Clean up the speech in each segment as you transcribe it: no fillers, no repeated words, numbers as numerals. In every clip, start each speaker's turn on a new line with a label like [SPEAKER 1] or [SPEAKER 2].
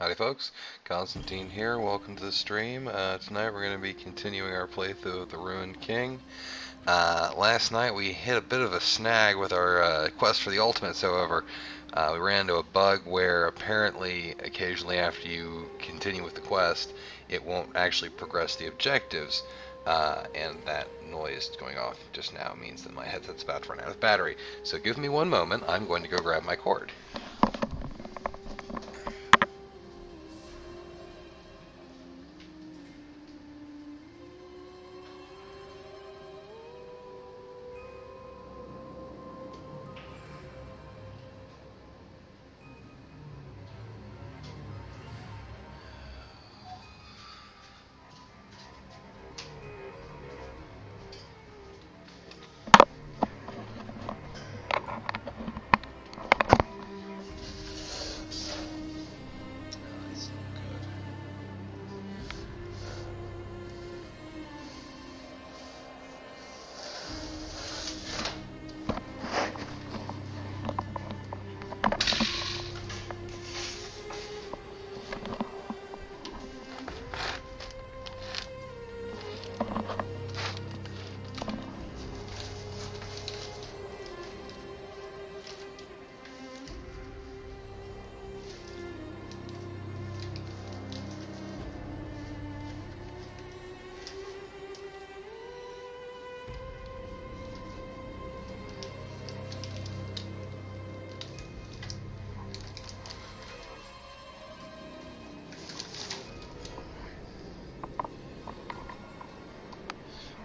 [SPEAKER 1] Howdy folks, Constantine here, welcome to the stream. Tonight we're going to be continuing our playthrough of the Ruined King. Last night we hit a bit of a snag with our quest for the ultimates, however. We ran into a bug where apparently occasionally after you continue with the quest, it won't actually progress the objectives. And that noise going off just now means that my headset's about to run out of battery. So give me one moment, I'm going to go grab my cord.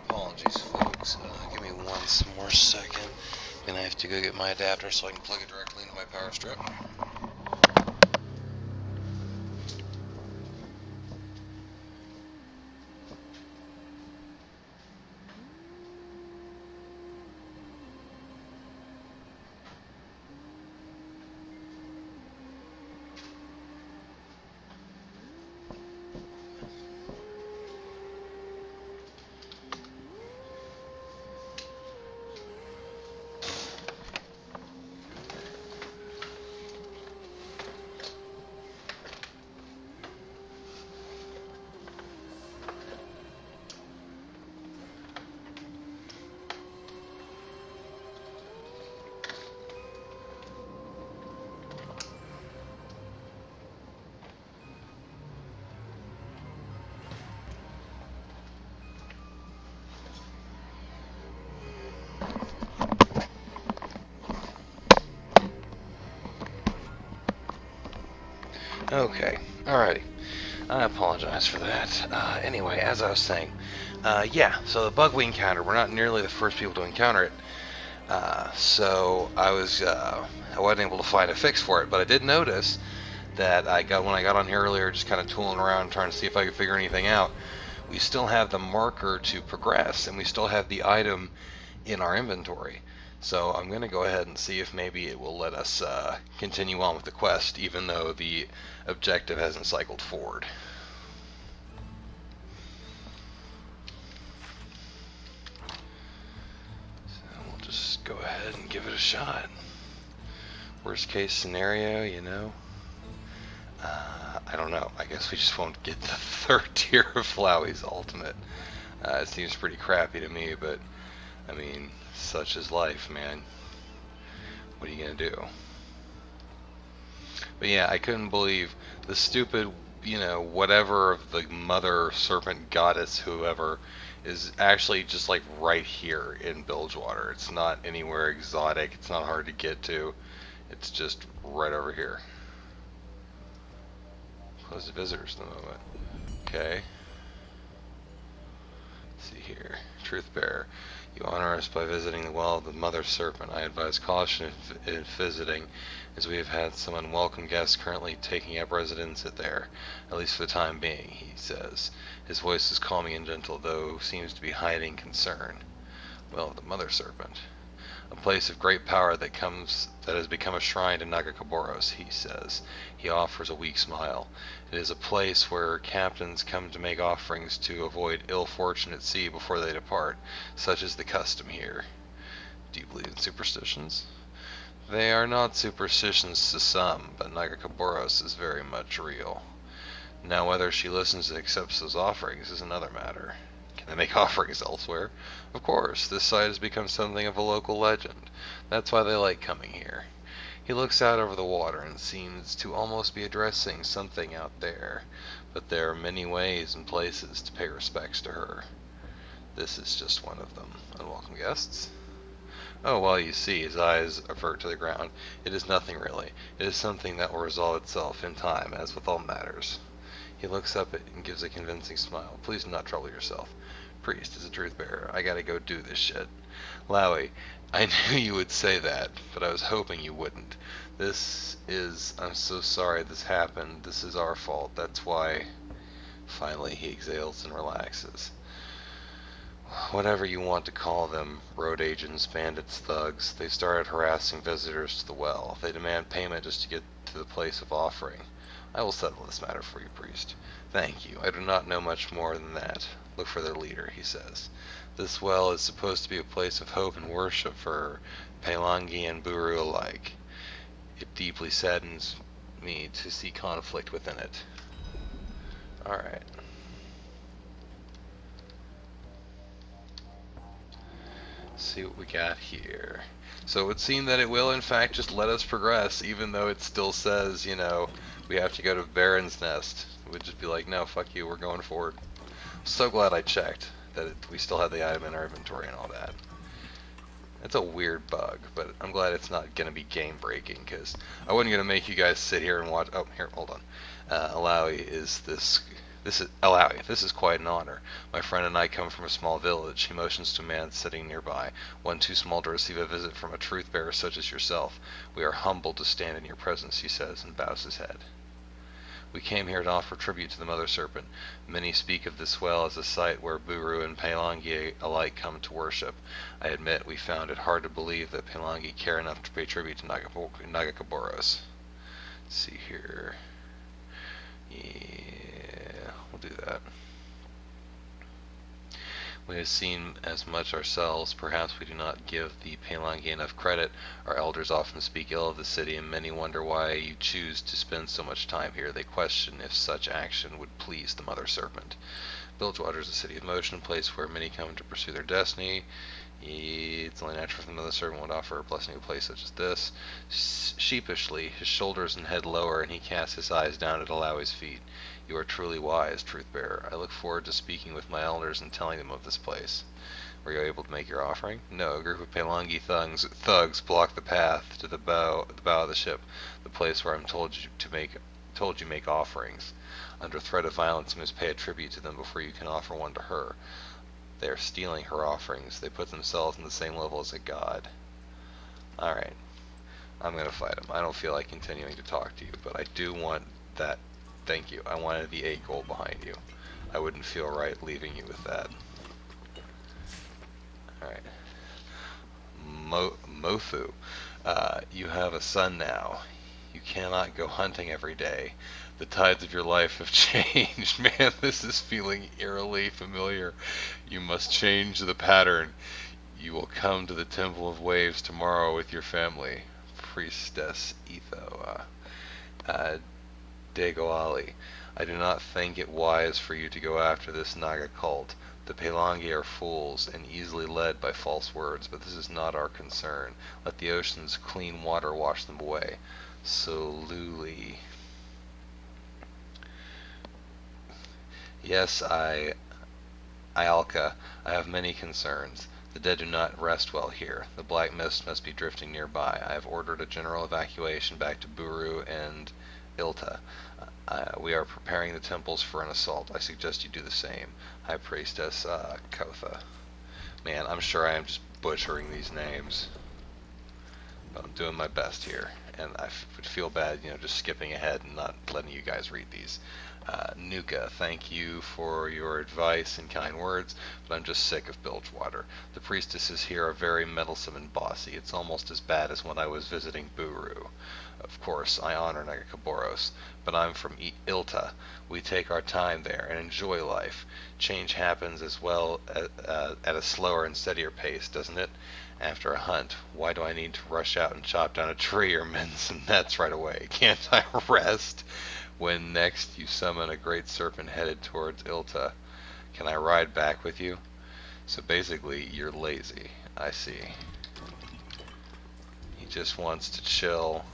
[SPEAKER 1] Apologies, folks. Give me one more second. Gonna have to go get my adapter so I can plug it directly into my power strip. Okay, alrighty. I apologize for that. Anyway, as I was saying, yeah, so the bug we encountered, we're not nearly the first people to encounter it. So I wasn't able to find a fix for it, but I did notice that when I got on here earlier, just kind of tooling around trying to see if I could figure anything out, we still have the marker to progress, and we still have the item in our inventory. So I'm going to go ahead and see if maybe it will let us continue on with the quest, even though the objective hasn't cycled forward. So we'll just go ahead and give it a shot. Worst case scenario, you know, I don't know. I guess we just won't get the third tier of Flowey's ultimate. It seems pretty crappy to me, but I mean, such is life, man. What are you gonna do? But yeah, I couldn't believe the stupid, whatever of the mother serpent goddess, whoever, is actually just like right here in Bilgewater. It's not anywhere exotic. It's not hard to get to. It's just right over here. Close to visitors in the moment. Okay. Let's see here. Truth Bearer. You honor us by visiting the well of the Mother Serpent. I advise caution in visiting, as we have had some unwelcome guests currently taking up residence there, at least for the time being, he says. His voice is calming and gentle, though seems to be hiding concern. Well, the Mother Serpent. A place of great power that has become a shrine to Nagakaboros, he says. He offers a weak smile. It is a place where captains come to make offerings to avoid ill fortune at sea before they depart. Such is the custom here. Do you believe in superstitions? They are not superstitions to some, but Nagakaboros is very much real. Now whether she listens and accepts those offerings is another matter. Can they make offerings elsewhere? Of course, this site has become something of a local legend. That's why they like coming here. He looks out over the water and seems to almost be addressing something out there, but there are many ways and places to pay respects to her. This is just one of them. Unwelcome guests? Oh, well, you see, his eyes avert to the ground. It is nothing really. It is something that will resolve itself in time, as with all matters. He looks up and gives a convincing smile. Please do not trouble yourself. Priest is a truth bearer. I gotta go do this shit. Lowy, I knew you would say that, but I was hoping you wouldn't. I'm so sorry this happened. This is our fault. That's why. Finally, he exhales and relaxes. Whatever you want to call them, road agents, bandits, thugs, they started harassing visitors to the well. They demand payment just to get to the place of offering. I will settle this matter for you, priest. Thank you. I do not know much more than that. Look for their leader, he says. This well is supposed to be a place of hope and worship for Pelangi and Buru alike. It deeply saddens me to see conflict within it. Alright. See what we got here. So it would seem that it will in fact just let us progress, even though it still says, we have to go to Baron's Nest. It would just be like, no, fuck you, we're going forward. So glad I checked that we still had the item in our inventory and all that. It's a weird bug, but I'm glad it's not going to be game breaking, because I wasn't going to make you guys sit here and watch. Oh, here, hold on. Alawi, this is quite an honor. My friend and I come from a small village. He motions to a man sitting nearby, one too small to receive a visit from a truth bearer such as yourself. We are humbled to stand in your presence, he says, and bows his head. We came here to offer tribute to the Mother Serpent. Many speak of this well as a site where Buru and Pelangi alike come to worship. I admit we found it hard to believe that Pelangi care enough to pay tribute to Nagakaboros. Let's see here. Yeah, we'll do that. We have seen as much ourselves. Perhaps we do not give the Pelangi enough credit. Our elders often speak ill of the city, and many wonder why you choose to spend so much time here. They question if such action would please the Mother Serpent. Bilgewater is a city of motion, a place where many come to pursue their destiny. It's only natural for the Mother Serpent would offer a blessing to a place such as this. Sheepishly, his shoulders and head lower, and he casts his eyes down at Alawi's feet. You are truly wise, Truth-Bearer. I look forward to speaking with my elders and telling them of this place. Were you able to make your offering? No, a group of Pelangi thugs blocked the path to the bow of the ship, the place where I'm told you make offerings. Under threat of violence, you must pay a tribute to them before you can offer one to her. They are stealing her offerings. They put themselves on the same level as a god. Alright. I'm going to fight them. I don't feel like continuing to talk to you, but I do want that. Thank you. I wanted the 8 gold behind you. I wouldn't feel right leaving you with that. Alright. Mofu. You have a son now. You cannot go hunting every day. The tides of your life have changed. Man, this is feeling eerily familiar. You must change the pattern. You will come to the Temple of Waves tomorrow with your family. Priestess Etho. Dagoali. I do not think it wise for you to go after this Naga cult. The Pelangi are fools and easily led by false words, but this is not our concern. Let the ocean's clean water wash them away. Soluli. Yes, Ialka, I have many concerns. The dead do not rest well here. The black mist must be drifting nearby. I have ordered a general evacuation back to Buru and Ilta. We are preparing the temples for an assault. I suggest you do the same. High Priestess Kotha. Man, I'm sure I am just butchering these names. But I'm doing my best here. And I would feel bad, just skipping ahead and not letting you guys read these. Nuka, thank you for your advice and kind words, but I'm just sick of Bilgewater. The priestesses here are very meddlesome and bossy. It's almost as bad as when I was visiting Buru. Of course, I honor Nagakaboros, but I'm from Ilta. We take our time there and enjoy life. Change happens as well at a slower and steadier pace, doesn't it? After a hunt, why do I need to rush out and chop down a tree or mend some nets right away? Can't I rest? When next you summon a great serpent headed towards Ilta, can I ride back with you? So basically, you're lazy. I see. He just wants to chill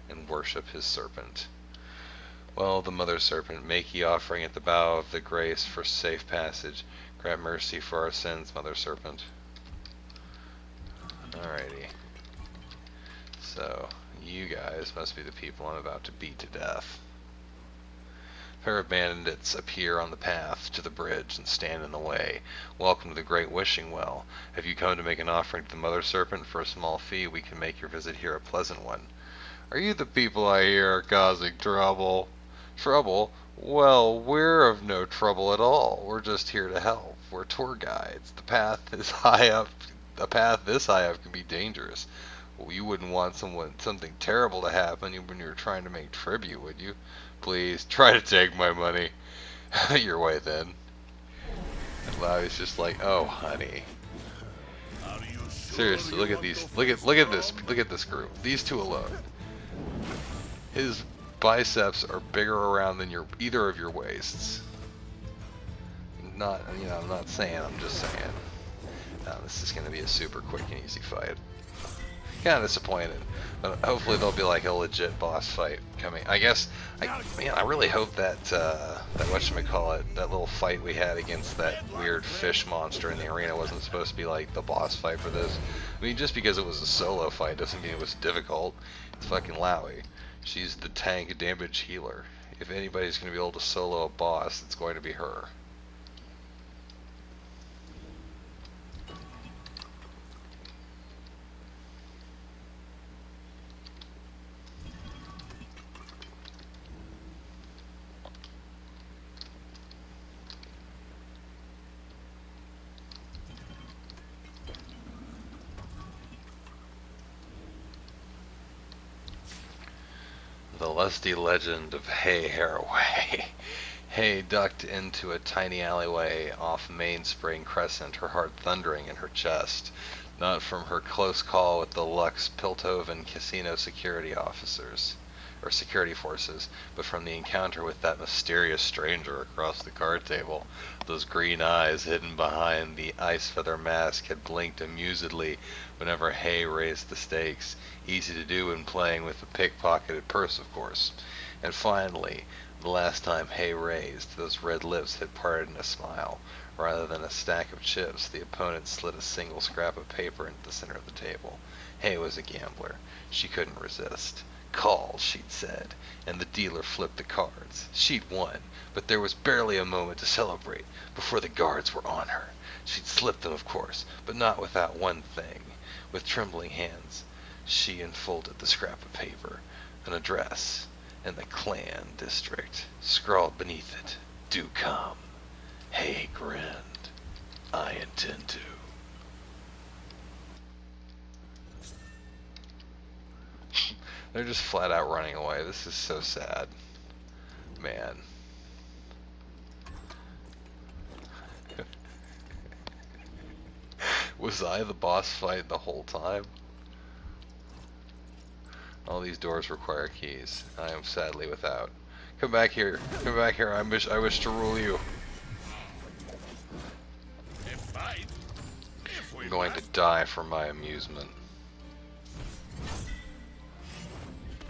[SPEAKER 1] and worship his serpent. Well, the mother serpent, make ye offering at the bow of the grace for safe passage. Grant mercy for our sins, mother serpent. Alrighty. So, you guys must be the people I'm about to beat to death. A pair of bandits appear on the path to the bridge and stand in the way. Welcome to the Great Wishing Well. Have you come to make an offering to the Mother Serpent? For a small fee, we can make your visit here a pleasant one. Are you the people I hear are causing trouble? Trouble? Well, we're of no trouble at all. We're just here to help. We're tour guides. The path is high up. A path this high up can be dangerous. Well, you wouldn't want something terrible to happen when you're trying to make tribute, would you? Please, try to take my money. Your way then. And Lowry's just like, oh, honey. Seriously, look at these. Look at this. Look at this group. These two alone. His biceps are bigger around than either of your waists. I'm not saying. I'm just saying. This is going to be a super quick and easy fight. Kind of disappointed, but hopefully there'll be like a legit boss fight coming. I guess, I really hope that whatchamacallit, that little fight we had against that weird fish monster in the arena wasn't supposed to be like the boss fight for this. I mean, just because it was a solo fight doesn't mean it was difficult. It's fucking Lowy. She's the tank damage healer. If anybody's going to be able to solo a boss, it's going to be her. The lusty legend of Hay Haraway. Hay ducked into a tiny alleyway off Mainspring Crescent, her heart thundering in her chest, not from her close call with the Lux Piltoven casino security forces, but from the encounter with that mysterious stranger across the card table. Those green eyes hidden behind the ice feather mask had blinked amusedly whenever Hay raised the stakes. Easy to do when playing with a pickpocketed purse, of course. And finally, the last time Hay raised, those red lips had parted in a smile. Rather than a stack of chips, the opponent slid a single scrap of paper into the center of the table. Hay was a gambler. She couldn't resist. Call, she'd said, and the dealer flipped the cards. She'd won, but there was barely a moment to celebrate before the guards were on her. She'd slipped them, of course, but not without one thing. With trembling hands, she unfolded the scrap of paper, an address in the Clan district. Scrawled beneath it, "Do come." Hay grinned. "I intend to." They're just flat out running away. This is so sad. Man. Was I the boss fight the whole time? All these doors require keys. I am sadly without. Come back here. Come back here. I wish to rule you. I'm going to die for my amusement.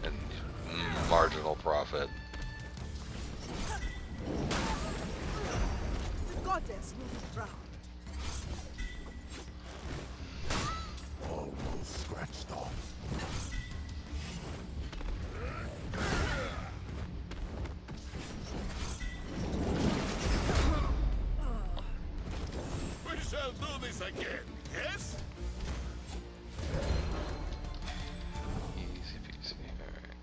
[SPEAKER 1] And marginal profit.
[SPEAKER 2] The goddess will be proud.
[SPEAKER 3] Almost scratched off.
[SPEAKER 4] We shall do this again, yes?
[SPEAKER 1] Easy peasy. Alright.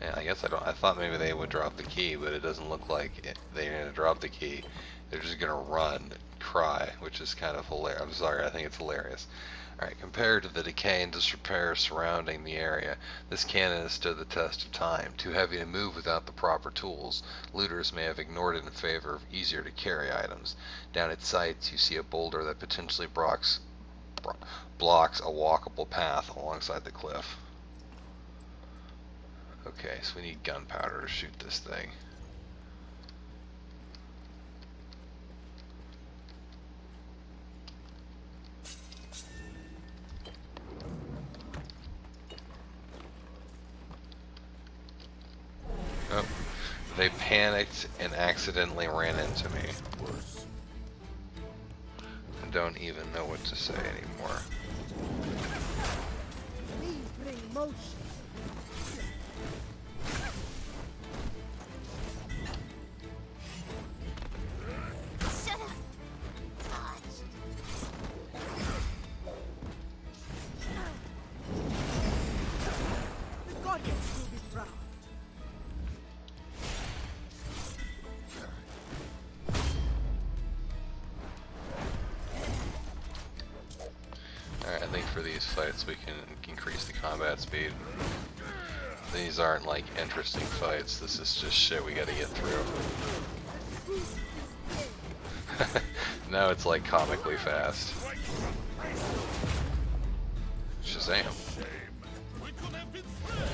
[SPEAKER 1] Yeah, I guess I thought maybe they would drop the key, but it doesn't look like they're going to drop the key. They're just going to run, cry, which is kind of hilarious. I'm sorry, I think it's hilarious. Alright, compared to the decay and disrepair surrounding the area, this cannon has stood the test of time. Too heavy to move without the proper tools, looters may have ignored it in favor of easier to carry items. Down its sights, you see a boulder that potentially blocks a walkable path alongside the cliff. Okay, so we need gunpowder to shoot this thing. Oh, they panicked and accidentally ran into me. I don't even know what to say anymore.
[SPEAKER 2] Please bring motion.
[SPEAKER 3] Should have touched.
[SPEAKER 2] The Guardians will be proud.
[SPEAKER 1] Alright, I think for these fights we can increase the combat speed. These aren't like interesting fights, this is just shit we gotta get through. Now it's like comically fast. Shazam.
[SPEAKER 4] We could have been friends.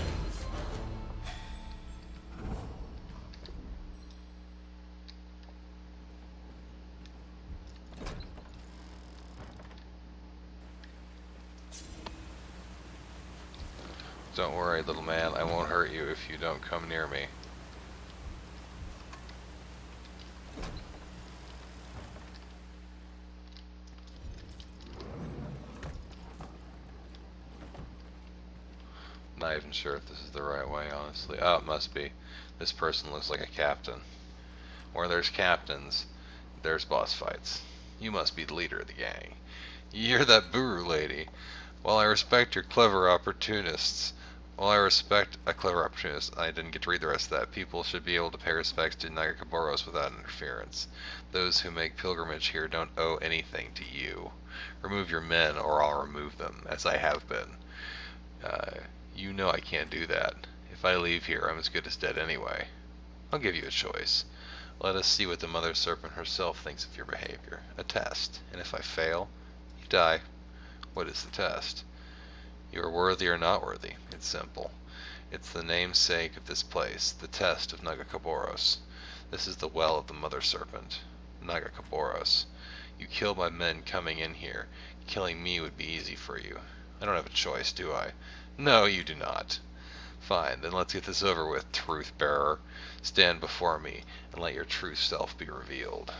[SPEAKER 1] Don't worry, little man, I won't hurt you if you don't come near me. Not even sure if this is the right way, honestly. Oh, it must be. This person looks like a captain. Where there's captains, there's boss fights. You must be the leader of the gang. You're that Buru lady. While I respect your clever opportunists, I didn't get to read the rest of that. People should be able to pay respects to Nagakaboros without interference. Those who make pilgrimage here don't owe anything to you. Remove your men, or I'll remove them, as I have been. You know I can't do that. If I leave here, I'm as good as dead anyway. I'll give you a choice. Let us see what the Mother Serpent herself thinks of your behavior. A test. And if I fail, you die. What is the test? You are worthy or not worthy. It's simple. It's the namesake of this place, the test of Nagakaboros. This is the well of the Mother Serpent. Nagakaboros. You killed my men coming in here. Killing me would be easy for you. I don't have a choice, do I? No, you do not. Fine, then let's get this over with, truth bearer. Stand before me and let your true self be revealed.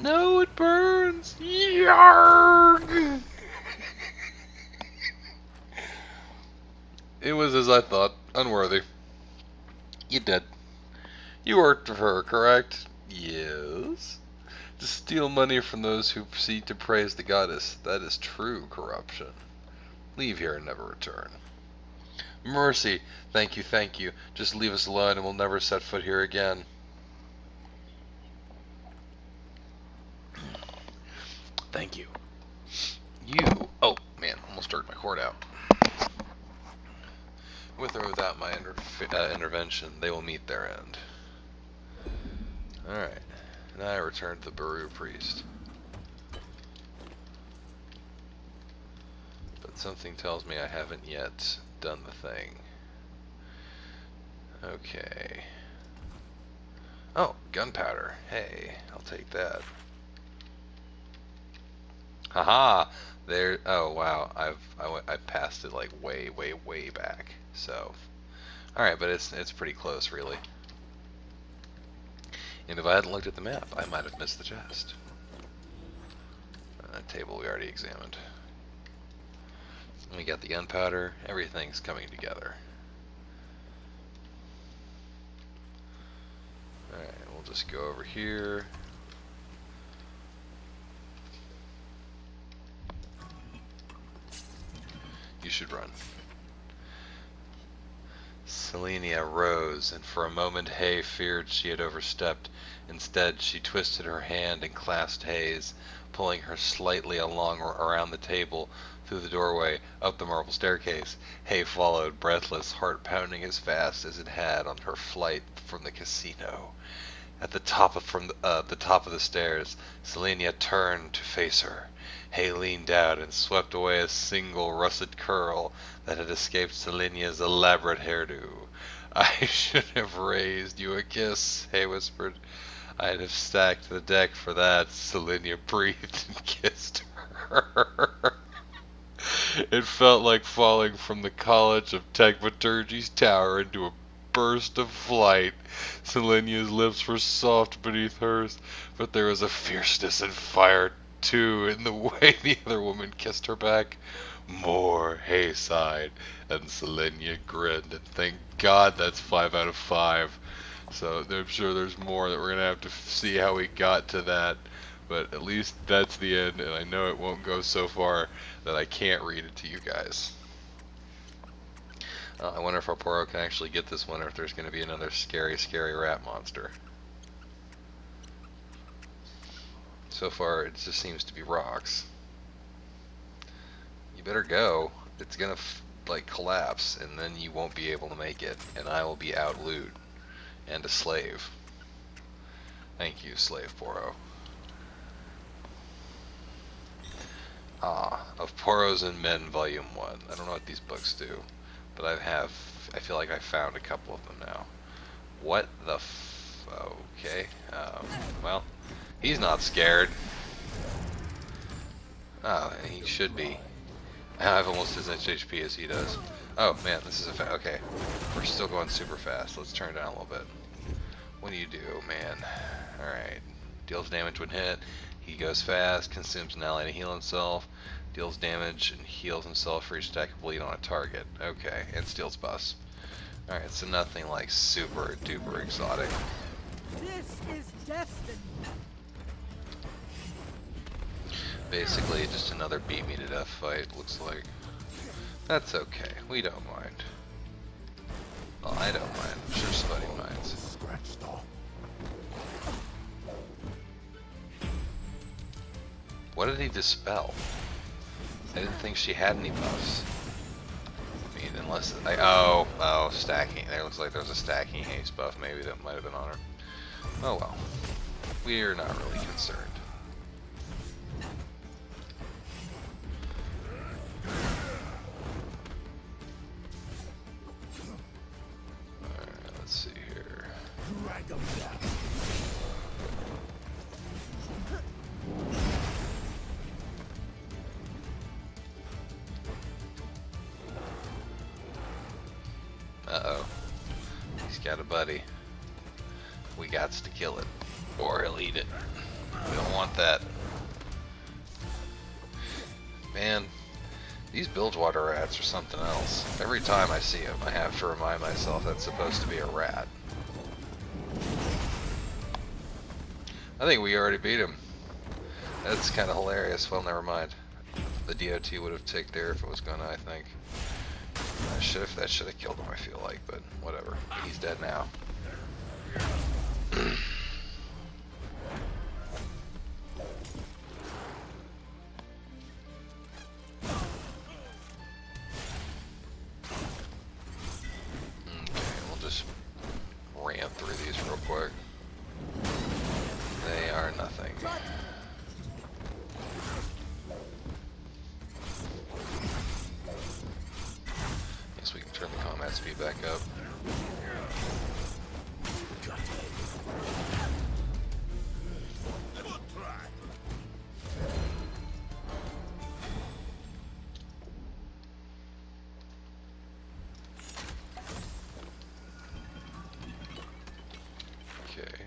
[SPEAKER 1] No, it burns! Yarg! It was as I thought, unworthy. You did. You worked for her, correct? Yes. To steal money from those who seek to praise the goddess, that is true corruption. Leave here and never return. Mercy! Thank you, thank you. Just leave us alone and we'll never set foot here again. Thank you. You... Oh, man, almost jerked my cord out. With or without my intervention, they will meet their end. Alright. Now I return to the Baru priest. But something tells me I haven't yet done the thing. Okay. Oh, gunpowder. Hey, I'll take that. Haha! There. Oh wow, I passed it like way back. So, all right, but it's pretty close, really. And if I hadn't looked at the map, I might have missed the chest. Table we already examined. We got the gunpowder. Everything's coming together. All right, we'll just go over here. You should run. Selenia rose, and for a moment Hay feared she had overstepped. Instead, she twisted her hand and clasped Hay's, pulling her slightly around the table, through the doorway, up the marble staircase. Hay followed, breathless, heart pounding as fast as it had on her flight from the casino. At the top of the stairs, Selenia turned to face her. Hay leaned down and swept away a single russet curl that had escaped Selenia's elaborate hairdo. "I should have raised you a kiss," Hay whispered. "I'd have stacked the deck for that." Selenia breathed and kissed her. It felt like falling from the College of Tecmaturgy's tower into a burst of flight. Selenia's lips were soft beneath hers, but there was a fierceness and fire, too, in the way the other woman kissed her back. "More," Hay sighed, and Selenia grinned, and thank God that's 5 out of 5. So I'm sure there's more that we're going to have to see how we got to that. But at least that's the end, and I know it won't go so far that I can't read it to you guys. I wonder if our Poirot can actually get this one, or if there's going to be another scary, scary rat monster. So far, it just seems to be rocks. You better go. It's going to like collapse, and then you won't be able to make it, and I will be out loot and a slave. Thank you, slave Poirot. Of Poirot's and Men, Volume 1. I don't know what these books do, but I feel like I found a couple of them now. What the okay, well, he's not scared. Oh, he should be. I have almost as much HP as he does. Oh man, this is okay. We're still going super fast. Let's turn it down a little bit. What do you do, man? Alright. Deals damage when hit. He goes fast, consumes an ally to heal himself, deals damage and heals himself for each attack of bleed on a target. Okay, and steals bus. Alright, so nothing like super duper exotic.
[SPEAKER 2] This is destiny.
[SPEAKER 1] Basically, just another beat me to death fight, looks like. That's okay, we don't mind. Well, I don't mind, I'm sure somebody minds.
[SPEAKER 4] Scratched off.
[SPEAKER 1] What did he dispel? I didn't think she had any buffs. I mean, unless oh, stacking. There looks like there's a stacking haste buff. Maybe that might have been on her. Oh well, we're not really concerned. All right, let's see here.
[SPEAKER 4] Drag them down.
[SPEAKER 1] Uh-oh. He's got a buddy. We gots to kill it. Or he'll eat it. We don't want that. Man, these bilgewater rats are something else. Every time I see them, I have to remind myself that's supposed to be a rat. I think we already beat him. That's kind of hilarious. Well, never mind. The DOT would have ticked there if it was gonna, I think. That should have killed him, I feel like, but whatever. He's dead now. Okay, we'll just ram through these real quick. They are nothing. Guess we can turn the combat speed back up.
[SPEAKER 4] Good try.
[SPEAKER 1] Okay.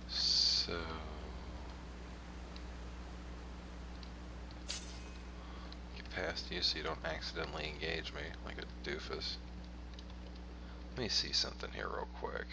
[SPEAKER 1] So get past you so you don't accidentally engage me like a doofus. Let me see something here real quick.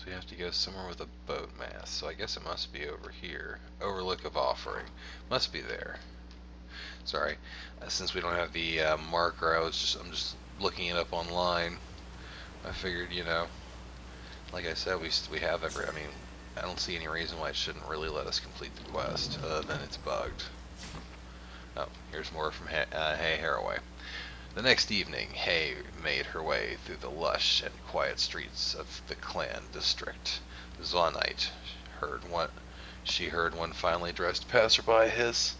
[SPEAKER 1] So we have to go somewhere with a boat mast. So I guess it must be over here. Overlook of Offering. Must be there. Sorry. Since we don't have the marker, I'm just looking it up online. I figured, you know, like I said, we have every. I mean, I don't see any reason why it shouldn't really let us complete the quest, other than it's bugged. Oh, here's more from Hay Haraway. The next evening, Hay made her way through the lush and quiet streets of the Clan district. Zonite she heard one finely dressed passerby hiss.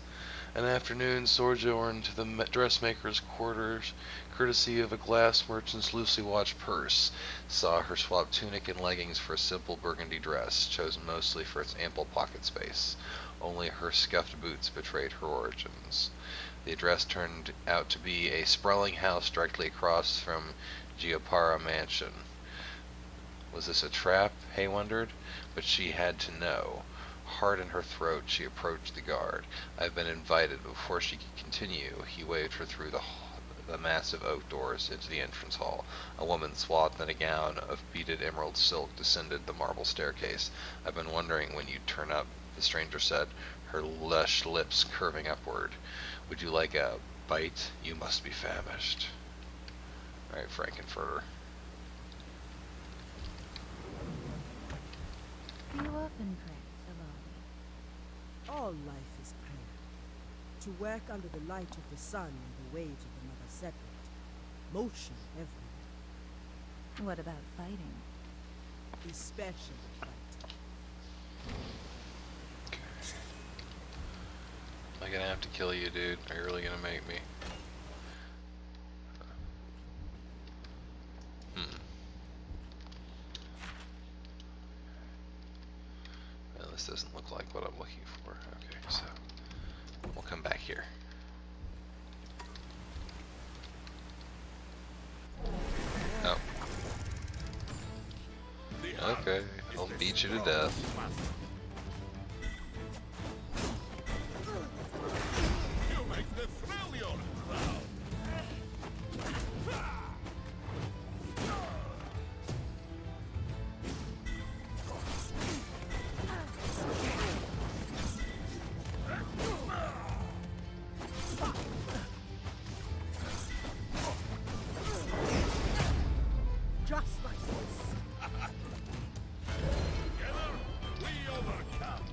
[SPEAKER 1] An afternoon sojourn to the dressmaker's quarters, courtesy of a glass merchant's loosely watched purse, saw her swap tunic and leggings for a simple burgundy dress, chosen mostly for its ample pocket space. Only her scuffed boots betrayed her origins. The address turned out to be a sprawling house directly across from Giopara Mansion. Was this a trap? Hay wondered, but she had to know. Heart in her throat, she approached the guard. "I've been invited." Before she could continue, he waved her through the massive oak doors into the entrance hall. A woman swathed in a gown of beaded emerald silk descended the marble staircase. "I've been wondering when you'd turn up," the stranger said, her lush lips curving upward. "Would you like a bite? You must be famished." Alright, Frankenfurter.
[SPEAKER 3] You often pray, Avali.
[SPEAKER 2] All life is prayer. To work under the light of the sun and the waves of the Mother Serpent. Motion everywhere.
[SPEAKER 3] What about fighting?
[SPEAKER 2] Especially fight.
[SPEAKER 1] Am I gonna have to kill you, dude? Are you really gonna make me? Well, this doesn't look like what I'm looking for. Okay, so we'll come back here. Oh. Okay, I'll beat you to death.
[SPEAKER 4] You make the Freljord proud.
[SPEAKER 2] Just like this.
[SPEAKER 4] Together, we overcome.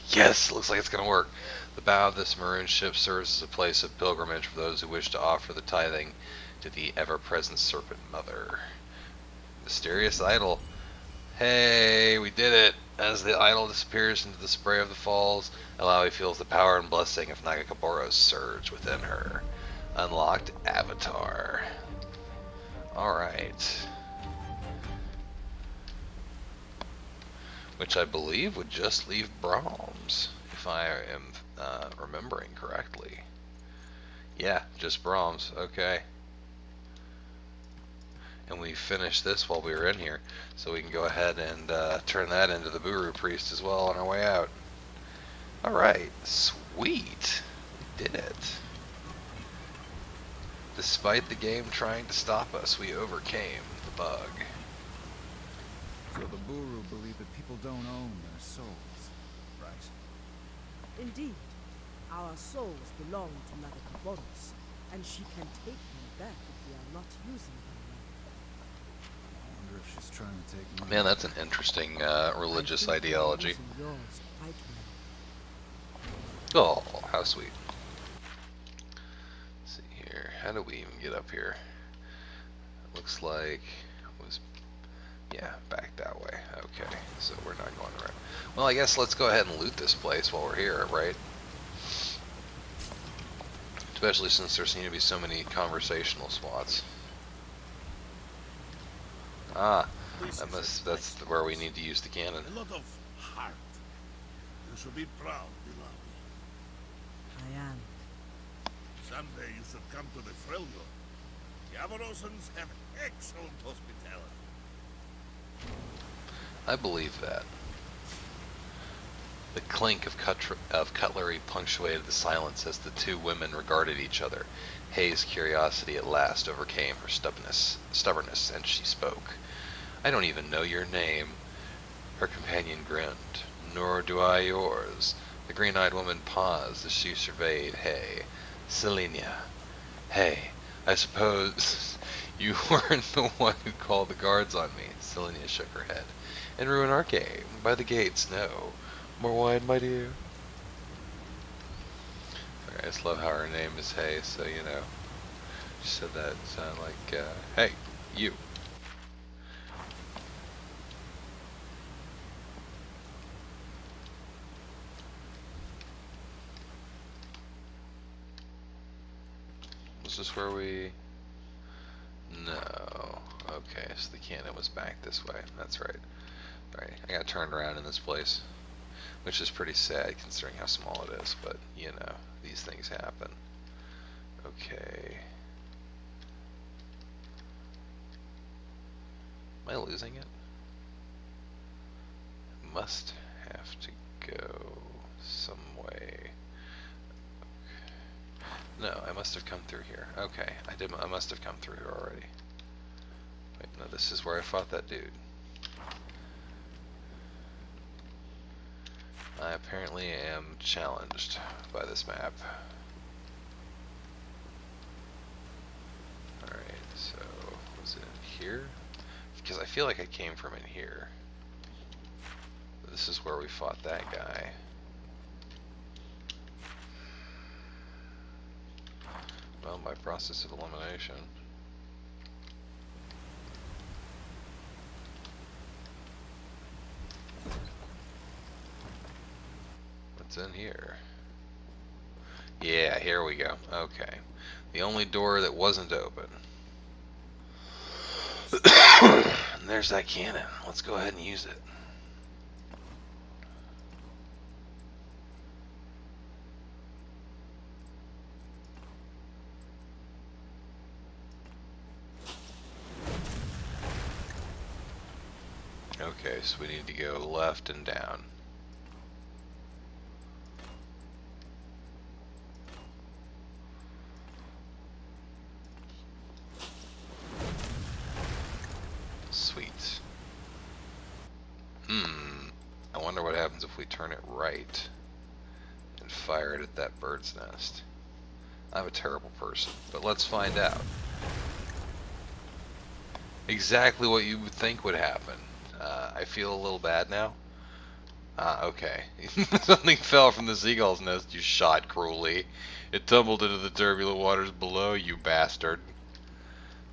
[SPEAKER 1] Yes, looks like it's gonna work. The bow of this maroon ship serves as a place of pilgrimage for those who wish to offer the tithing to the ever-present Serpent Mother. Mysterious idol. Hey, we did it! As the idol disappears into the spray of the falls, Alawi feels the power and blessing of Nagakaboro surge within her. Unlocked Avatar. Alright. Which I believe would just leave Brahms, if I am remembering correctly. Yeah, just Brahms. Okay. And we finished this while we were in here, so we can go ahead and turn that into the Buru Priest as well on our way out. Alright, sweet. We did it. Despite the game trying to stop us, we overcame the bug.
[SPEAKER 5] So the Buru believe that people don't own their souls, right?
[SPEAKER 2] Indeed, our souls belong to Mother Kaboros, and she can take them back if we are not using them well.
[SPEAKER 5] I wonder if she's trying to take mine.
[SPEAKER 1] Man, that's an interesting religious
[SPEAKER 2] I think we are
[SPEAKER 1] ideology.
[SPEAKER 2] using yours quite well.
[SPEAKER 1] Oh, how sweet. Let's see here. How do we even get up here? It looks like it was, yeah, back that way. Okay, so we're not going around. Well, I guess let's go ahead and loot this place while we're here, right? Especially since there seem to be so many conversational spots. Ah, that's where we need to use the cannon.
[SPEAKER 4] A lot of heart. You should be proud, beloved.
[SPEAKER 2] I am.
[SPEAKER 4] Someday you should come to the Freljord. The Avarosans have excellent hospitality.
[SPEAKER 1] I believe that. The clink of cutlery punctuated the silence as the two women regarded each other. Hay's curiosity at last overcame her stubbornness, and she spoke. "I don't even know your name." Her companion grinned. "Nor do I yours." The green-eyed woman paused as she surveyed Hay. "Selenia. Hay, I suppose you weren't the one who called the guards on me." Selenia shook her head. "And ruin our game. By the gates, no. More wine, my dear?" I just love how her name is Hay, so you know. She said that it sounded like, hey, you. Was this where we... No. Okay, so the cannon was back this way. That's right. Alright, I got turned around in this place. Which is pretty sad considering how small it is, but, you know, these things happen. Okay. Am I losing it? Must have to go some way. No, I must have come through here. Okay, I must have come through here already. Wait, no, this is where I fought that dude. I apparently am challenged by this map. Alright, so was it in here? Because I feel like I came from in here. This is where we fought that guy. Well, by process of elimination. What's in here? Yeah, here we go. Okay. The only door that wasn't open. And there's that cannon. Let's go ahead and use it. Okay, so we need to go left and down. Sweet. I wonder what happens if we turn it right and fire it at that bird's nest. I'm a terrible person, but let's find out. Exactly what you would think would happen. I feel a little bad now. Okay. Something fell from the seagull's nest, you shot cruelly. It tumbled into the turbulent waters below, you bastard.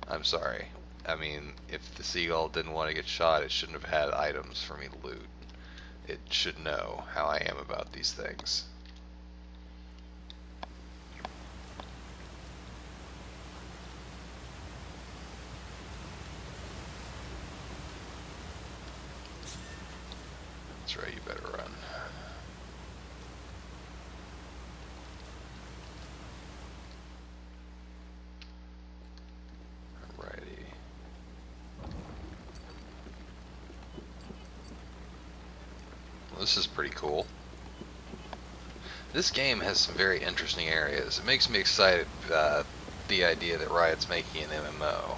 [SPEAKER 1] I'm sorry. I mean, if the seagull didn't want to get shot, it shouldn't have had items for me to loot. It should know how I am about these things. That's right, you better run. Alrighty. Well, this is pretty cool. This game has some very interesting areas. It makes me excited, the idea that Riot's making an MMO.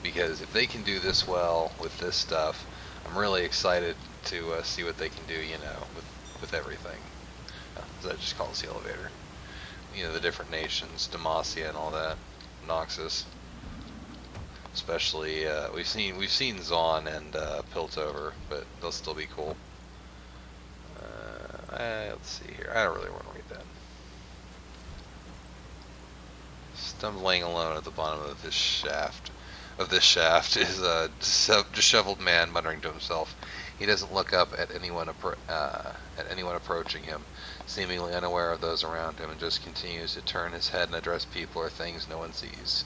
[SPEAKER 1] Because if they can do this well with this stuff, I'm really excited to see what they can do, you know, with everything. That just calls the elevator. You know, the different nations, Demacia and all that, Noxus. Especially, we've seen Zaun and Piltover, but they'll still be cool. Let's see here. I don't really want to read that. Stumbling alone at the bottom of this shaft. Is a disheveled man muttering to himself. He doesn't look up at anyone approaching him, seemingly unaware of those around him, and just continues to turn his head and address people or things no one sees.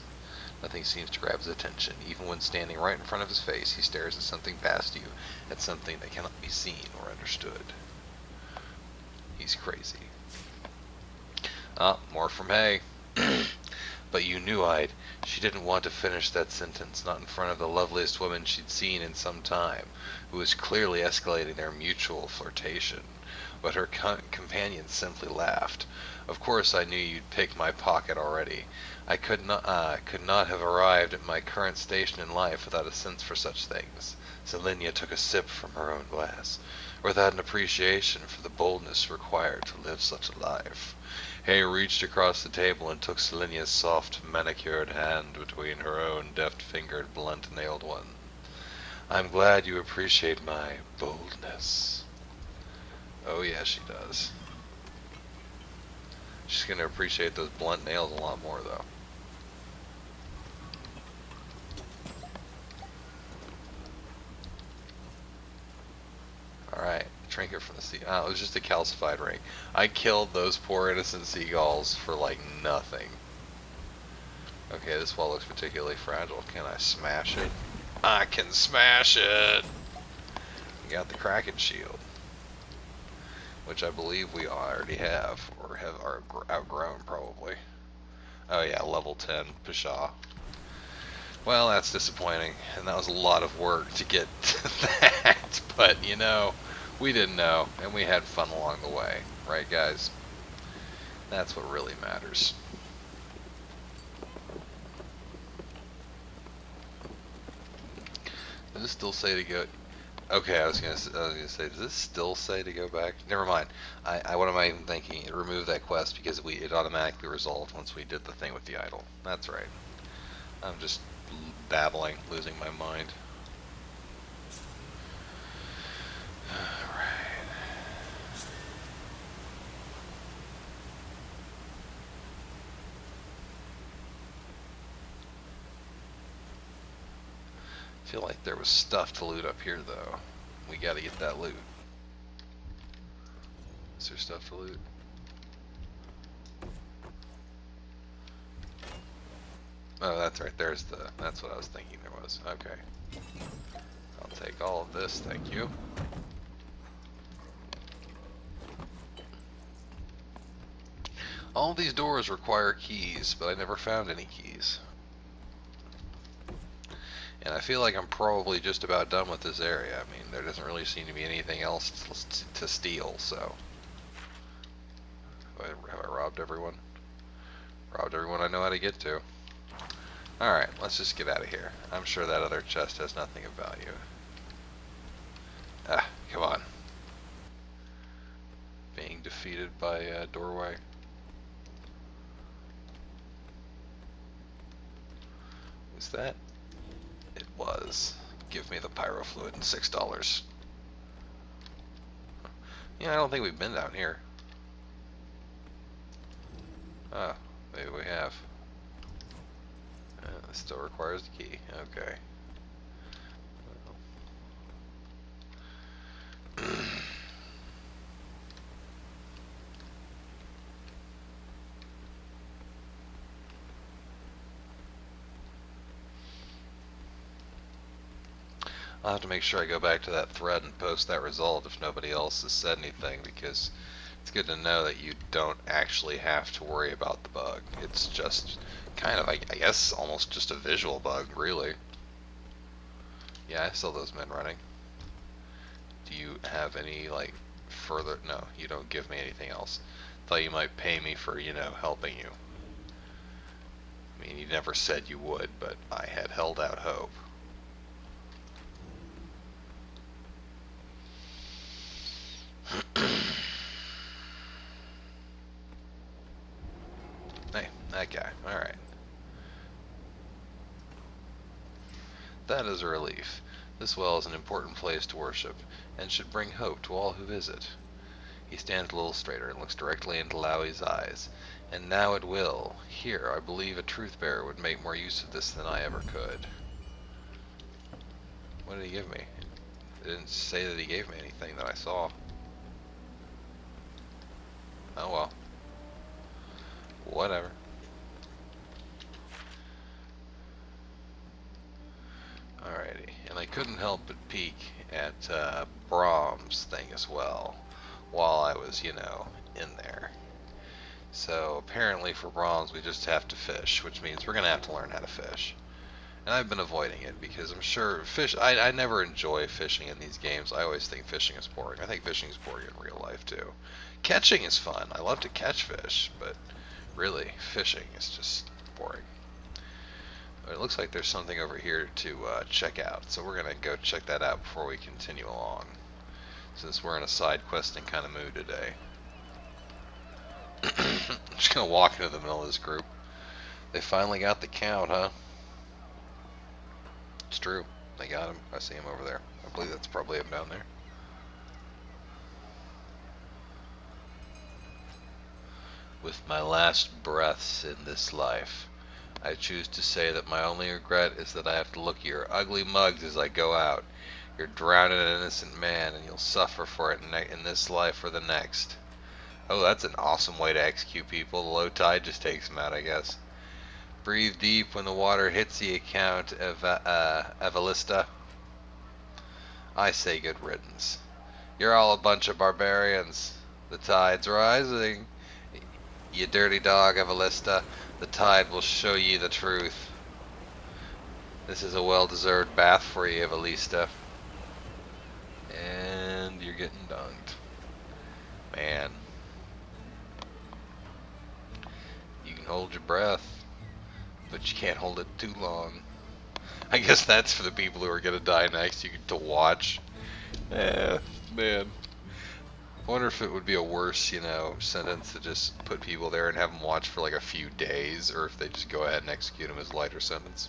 [SPEAKER 1] Nothing seems to grab his attention. Even when standing right in front of his face, he stares at something past you, at something that cannot be seen or understood. He's crazy. More from Hay. But you knew I'd... She didn't want to finish that sentence, not in front of the loveliest woman she'd seen in some time, who was clearly escalating their mutual flirtation. but her companion simply laughed. Of course I knew you'd pick my pocket already. I could not have arrived at my current station in life without a sense for such things. Selenia took a sip from her own glass, without an appreciation for the boldness required to live such a life. Hay reached across the table and took Selenia's soft, manicured hand between her own deft-fingered, blunt-nailed one. I'm glad you appreciate my boldness. Oh yeah, she does. She's going to appreciate those blunt nails a lot more, though. Alright, trinket from the sea. Oh, it was just a calcified ring. I killed those poor innocent seagulls for, like, nothing. Okay, this wall looks particularly fragile. Can I smash it? I can smash it! We got the Kraken shield, which I believe we already have, or have outgrown, probably. Oh yeah, level 10, Pshaw. Well, that's disappointing, and that was a lot of work to get to that, but, you know, we didn't know, and we had fun along the way, right guys? That's what really matters. Does this still say to go... Okay, I was gonna say, does this still say to go back? Never mind. What am I even thinking? It removed that quest because it automatically resolved once we did the thing with the idol. That's right. I'm just babbling, losing my mind. Alright. I feel like there was stuff to loot up here, though. We gotta get that loot. Is there stuff to loot? Oh, that's right. That's what I was thinking there was. Okay. I'll take all of this, thank you. All of these doors require keys, but I never found any keys. And I feel like I'm probably just about done with this area. I mean, there doesn't really seem to be anything else to steal, so... Have I robbed everyone? Robbed everyone I know how to get to. Alright, let's just get out of here. I'm sure that other chest has nothing of value. Ah, come on. Being defeated by a doorway. Is that? It was. Give me the pyro fluid and $6. Yeah, I don't think we've been down here. Oh, maybe we have. This still requires the key. Okay. Well. I'll have to make sure I go back to that thread and post that result if nobody else has said anything, because it's good to know that you don't actually have to worry about the bug. It's just kind of, I guess, almost just a visual bug, really. Yeah, I saw those men running. Do you have any, like, further... No, you don't give me anything else. Thought you might pay me for, you know, helping you. I mean, you never said you would, but I had held out hope. Hey, that guy. Alright. That is a relief. This well is an important place to worship, and should bring hope to all who visit. He stands a little straighter and looks directly into Lowie's eyes. And now it will. Here, I believe a truth-bearer would make more use of this than I ever could. What did he give me? It didn't say that he gave me anything that I saw. Oh well. Whatever. Alrighty, and I couldn't help but peek at Brahms' thing as well, while I was, you know, in there. So apparently for Brahms we just have to fish, which means we're going to have to learn how to fish. And I've been avoiding it because I'm sure I never enjoy fishing in these games. I always think fishing is boring. I think fishing is boring in real life too. Catching is fun. I love to catch fish, but really, fishing is just boring. But it looks like there's something over here to check out, so we're going to go check that out before we continue along, since we're in a side questing kind of mood today. I'm just going to walk into the middle of this group. They finally got the count, huh? It's true. They got him. I see him over there. I believe that's probably him down there. With my last breaths in this life, I choose to say that my only regret is that I have to look at your ugly mugs as I go out. You're drowning an innocent man, and you'll suffer for it in this life or the next. Oh, that's an awesome way to execute people. The low tide just takes them out, I guess. Breathe deep when the water hits the account of Evalista. I say good riddance. You're all a bunch of barbarians. The tide's rising. You dirty dog, Evalista. The tide will show ye the truth. This is a well-deserved bath for you, Evalista. And you're getting dunked. Man. You can hold your breath, but you can't hold it too long. I guess that's for the people who are gonna die next. You get to watch. Man. I wonder if it would be a worse, sentence to just put people there and have them watch for like a few days, or if they just go ahead and execute them as a lighter sentence.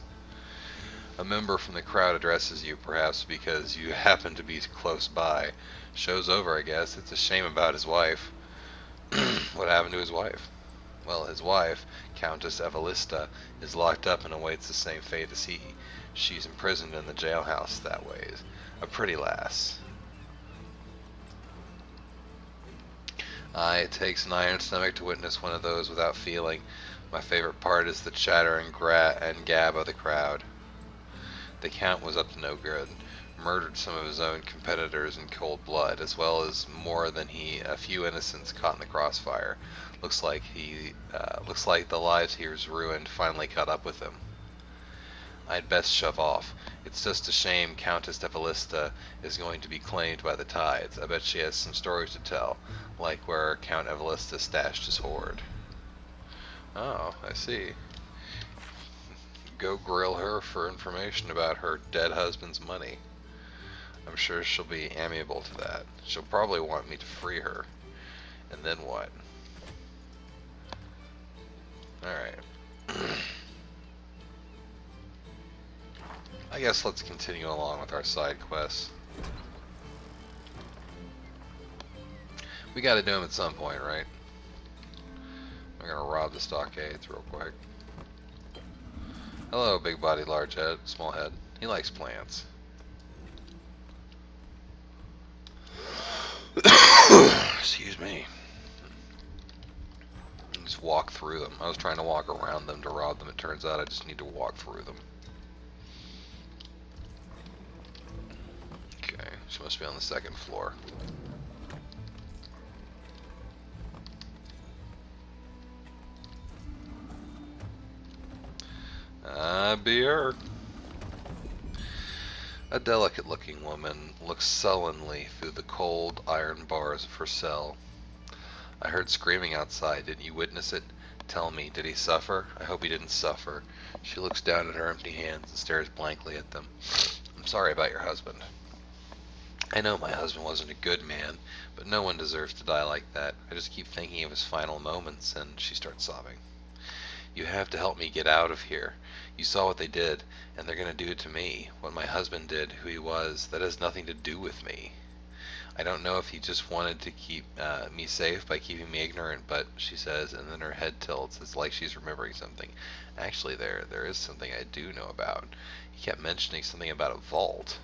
[SPEAKER 1] A member from the crowd addresses you, perhaps because you happen to be close by. Show's over, I guess. It's a shame about his wife. What happened to his wife? Well, his wife, Countess Evalista, is locked up and awaits the same fate as he. She's imprisoned in the jailhouse that ways. A pretty lass. Aye, it takes an iron stomach to witness one of those without feeling. My favorite part is the chatter and gab of the crowd. The Count was up to no good. Murdered some of his own competitors in cold blood, as well as more than a few innocents caught in the crossfire. Looks like the lives he has ruined finally caught up with him. I'd best shove off. It's just a shame Countess Evalista is going to be claimed by the tides. I bet she has some stories to tell, like where Count Evalista stashed his hoard. Oh, I see. Go grill her for information about her dead husband's money. I'm sure she'll be amiable to that. She'll probably want me to free her. And then what? Alright. I guess let's continue along with our side quests. We gotta do them at some point, right? I'm gonna rob the stockades real quick. Hello, big body, large head, small head. He likes plants. Excuse me. Just walk through them. I was trying to walk around them to rob them. It turns out I just need to walk through them. Okay, she must be on the second floor. Beer. A delicate-looking woman looks sullenly through the cold iron bars of her cell. I heard screaming outside. Didn't you witness it? Tell me, did he suffer? I hope he didn't suffer. She looks down at her empty hands and stares blankly at them. I'm sorry about your husband. I know my husband wasn't a good man, but no one deserves to die like that. I just keep thinking of his final moments, and she starts sobbing. You have to help me get out of here. You saw what they did, and they're going to do it to me. What my husband did, who he was, that has nothing to do with me. I don't know if he just wanted to keep me safe by keeping me ignorant, but she says, and then her head tilts. It's like she's remembering something. Actually, there is something I do know about. He kept mentioning something about a vault.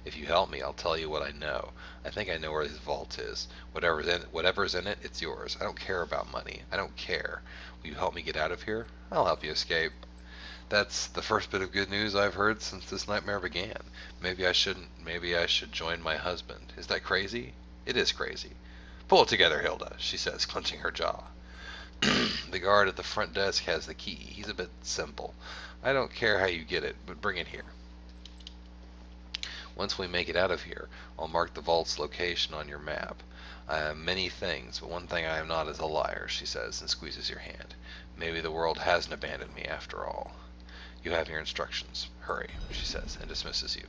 [SPEAKER 1] If you help me, I'll tell you what I know. I think I know where his vault is. Whatever's in it, it's yours. I don't care about money. I don't care. Will you help me get out of here? I'll help you escape. That's the first bit of good news I've heard since this nightmare began. Maybe I shouldn't. Maybe I should join my husband. Is that crazy? It is crazy. Pull it together, Hilda, she says, clenching her jaw. The guard at the front desk has the key. He's a bit simple. I don't care how you get it, but bring it here. Once we make it out of here, I'll mark the vault's location on your map. I am many things, but one thing I am not is a liar, she says, and squeezes your hand. Maybe the world hasn't abandoned me after all. You have your instructions. Hurry, she says, and dismisses you.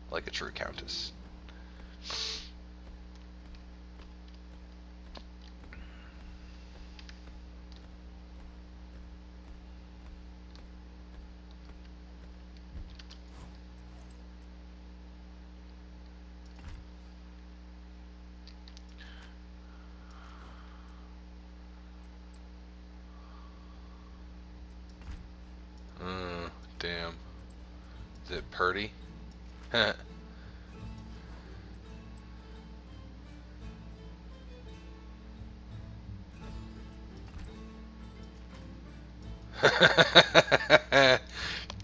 [SPEAKER 1] Like a true countess. Damn. Is it Purdy?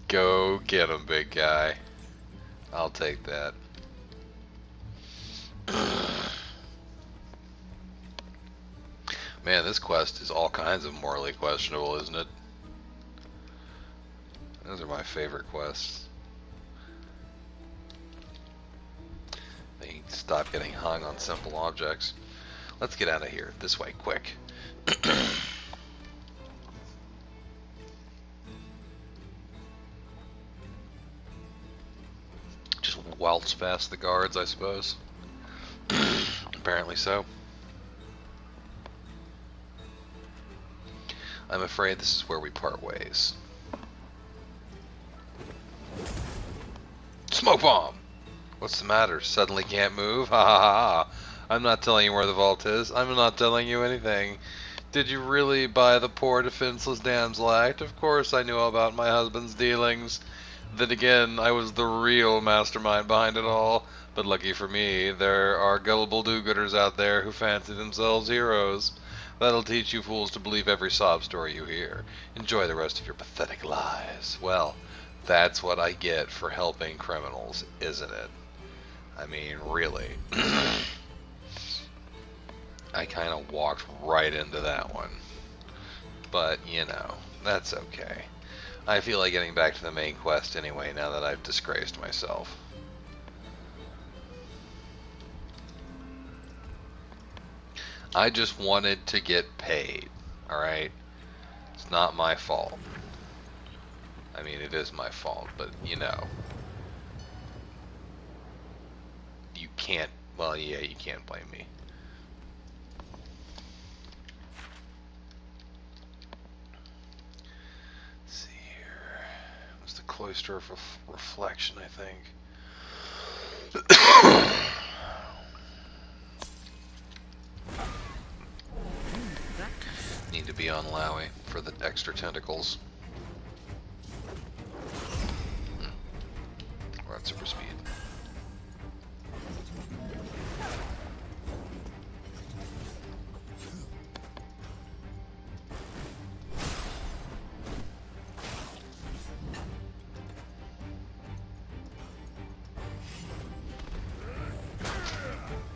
[SPEAKER 1] Go get him, big guy. I'll take that. Man, this quest is all kinds of morally questionable, isn't it? Those are my favorite quests. They stop getting hung on simple objects. Let's get out of here. This way, quick. Just waltz past the guards, I suppose. Apparently so. I'm afraid this is where we part ways. Smoke bomb! What's the matter? Suddenly can't move? Ha ha ha! I'm not telling you where the vault is. I'm not telling you anything. Did you really buy the poor defenseless damsel act? Of course I knew all about my husband's dealings. Then again, I was the real mastermind behind it all. But lucky for me, there are gullible do-gooders out there who fancy themselves heroes. That'll teach you fools to believe every sob story you hear. Enjoy the rest of your pathetic lives. Well, that's what I get for helping criminals, isn't it? I mean, really. I kind of walked right into that one. But, you know, that's okay. I feel like getting back to the main quest anyway, now that I've disgraced myself. I just wanted to get paid, alright? It's not my fault. I mean, it is my fault, but, you know. You can't, well, yeah, you can't blame me. Let's see here. It was the Cloister of Reflection, I think. Need to be on Lowy for the extra tentacles. We're at super speed.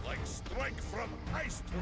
[SPEAKER 4] Like strike from ice throw.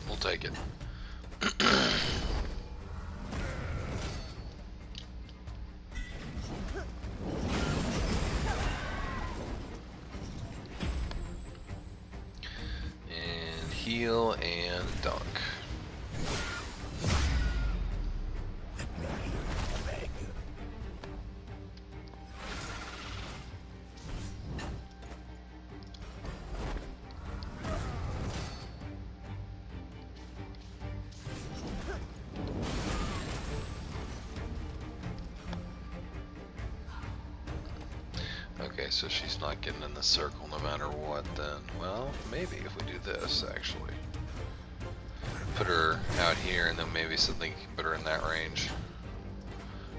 [SPEAKER 1] We'll take it. And heal and dunk. Okay, so she's not getting in the circle no matter what then. Well, maybe if we do this, actually. Put her out here and then maybe something can put her in that range.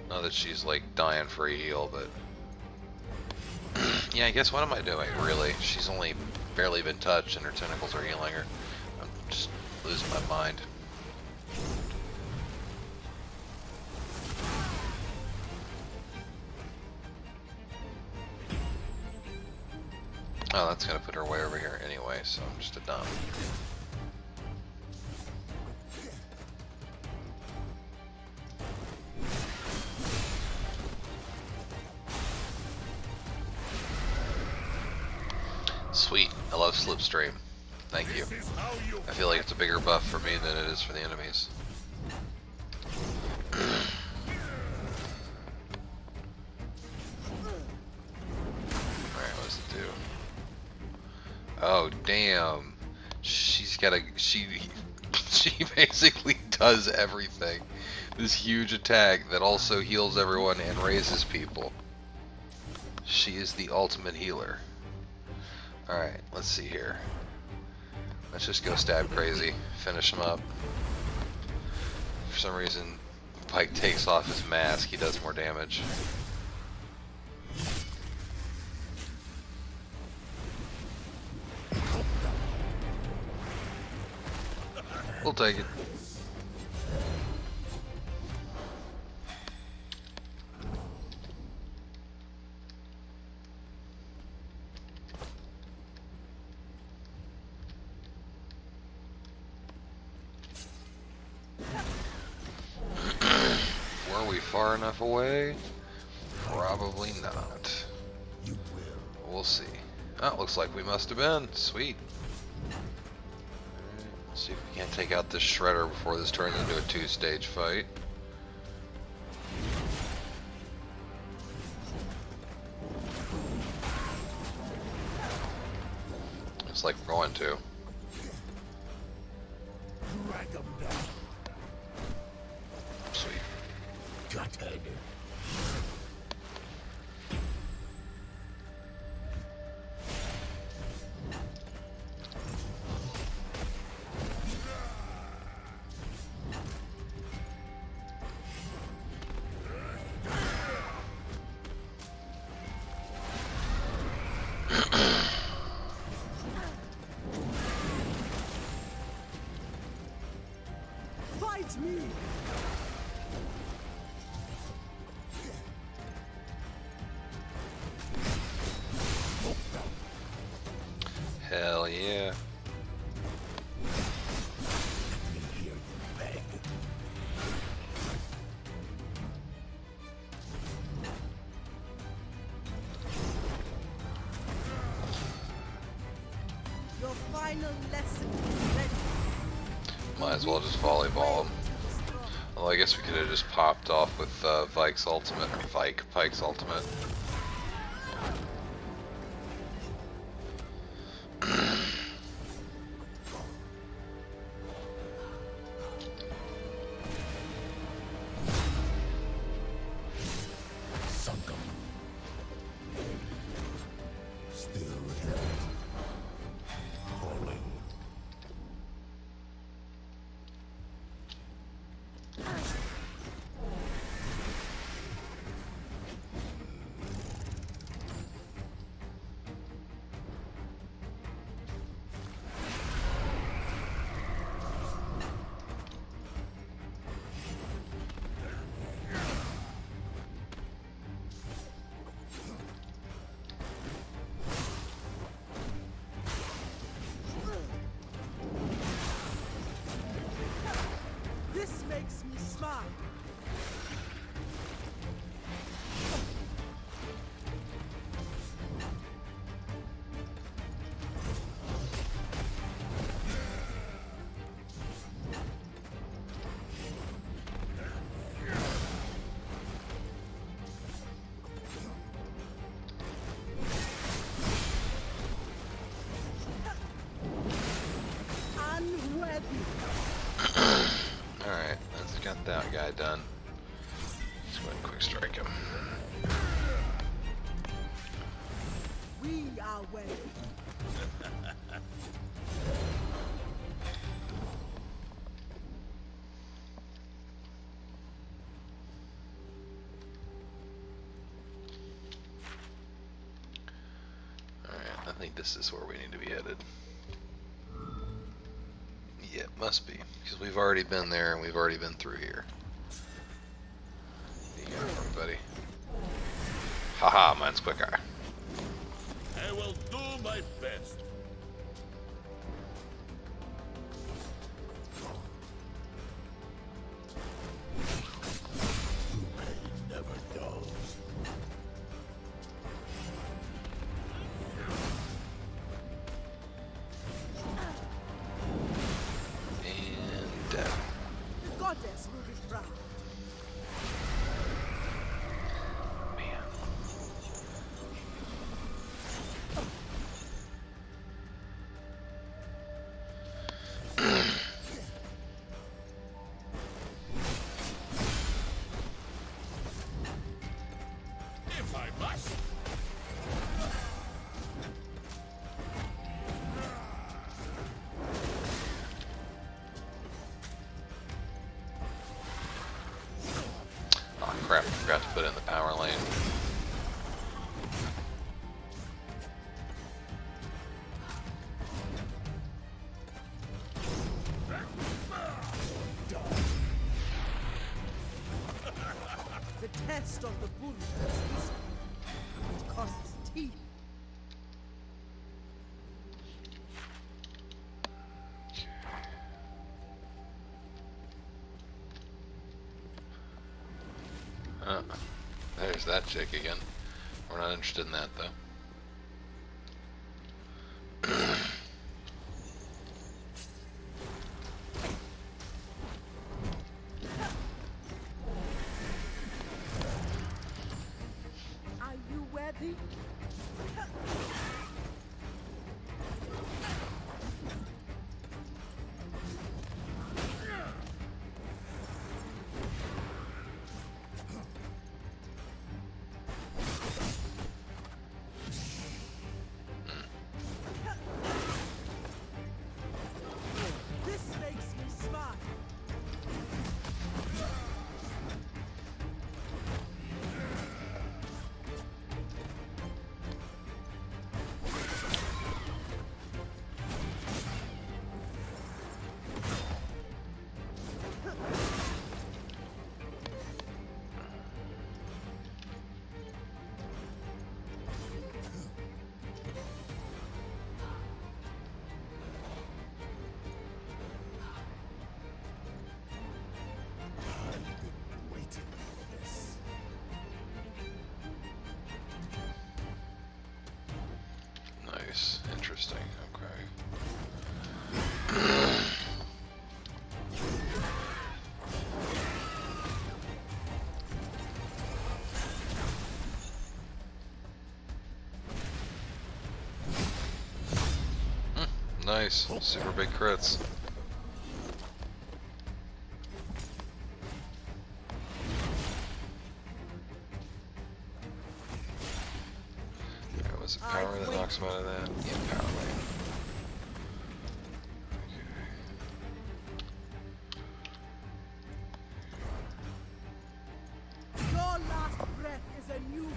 [SPEAKER 1] Not that she's like dying for a heal, but... yeah, I guess what am I doing, really? She's only barely been touched and her tentacles are healing her. I'm just losing my mind. Oh, that's gonna put her way over here anyway, so I'm just a dumb. Sweet, I love Slipstream. Thank you. I feel like it's a bigger buff for me than it is for the enemies. Alright, what does it do? Oh damn. She's got a she basically does everything. This huge attack that also heals everyone and raises people. She is the ultimate healer. Alright, let's see here. Let's just go stab crazy. Finish him up. For some reason, Pike takes off his mask, he does more damage. We'll take it. Were we far enough away? Probably not. We'll see. Oh, looks like we must have been. Sweet. See if we can't take out this shredder before this turns into a two-stage fight. Looks like we're going to. Sweet.
[SPEAKER 2] Fight me!
[SPEAKER 1] Hell yeah.
[SPEAKER 2] Your final lesson is ready.
[SPEAKER 1] Might as well just volleyball him. Well, I guess we could have just popped off with Pike's ultimate.
[SPEAKER 2] This makes me smile. Unworthy.
[SPEAKER 1] Alright, that's got that guy done. Let's go ahead and quick strike him.
[SPEAKER 2] We are wealthy.
[SPEAKER 1] Alright, I think this is where we need to be headed. Yeah, it must be, because we've already been there and we've already been through here. You got it, buddy. Haha, mine's quicker.
[SPEAKER 4] I will do my best. Pain never dulls.
[SPEAKER 1] And death.
[SPEAKER 2] The goddess will be proud.
[SPEAKER 1] Man.
[SPEAKER 4] If I must.
[SPEAKER 1] Oh crap, I forgot to put it in the power lane.
[SPEAKER 2] The test of the bull is wisdom. It costs teeth.
[SPEAKER 1] There's that chick again. We're not interested in that though.
[SPEAKER 2] Are you worthy? This makes me smile.
[SPEAKER 4] Waiting for this.
[SPEAKER 1] Nice, interesting, okay. Nice, super big crits. Alright, was it power that knocks him out of that? Yeah, power lane.
[SPEAKER 2] Your last breath is a new beginning.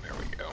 [SPEAKER 1] There we go.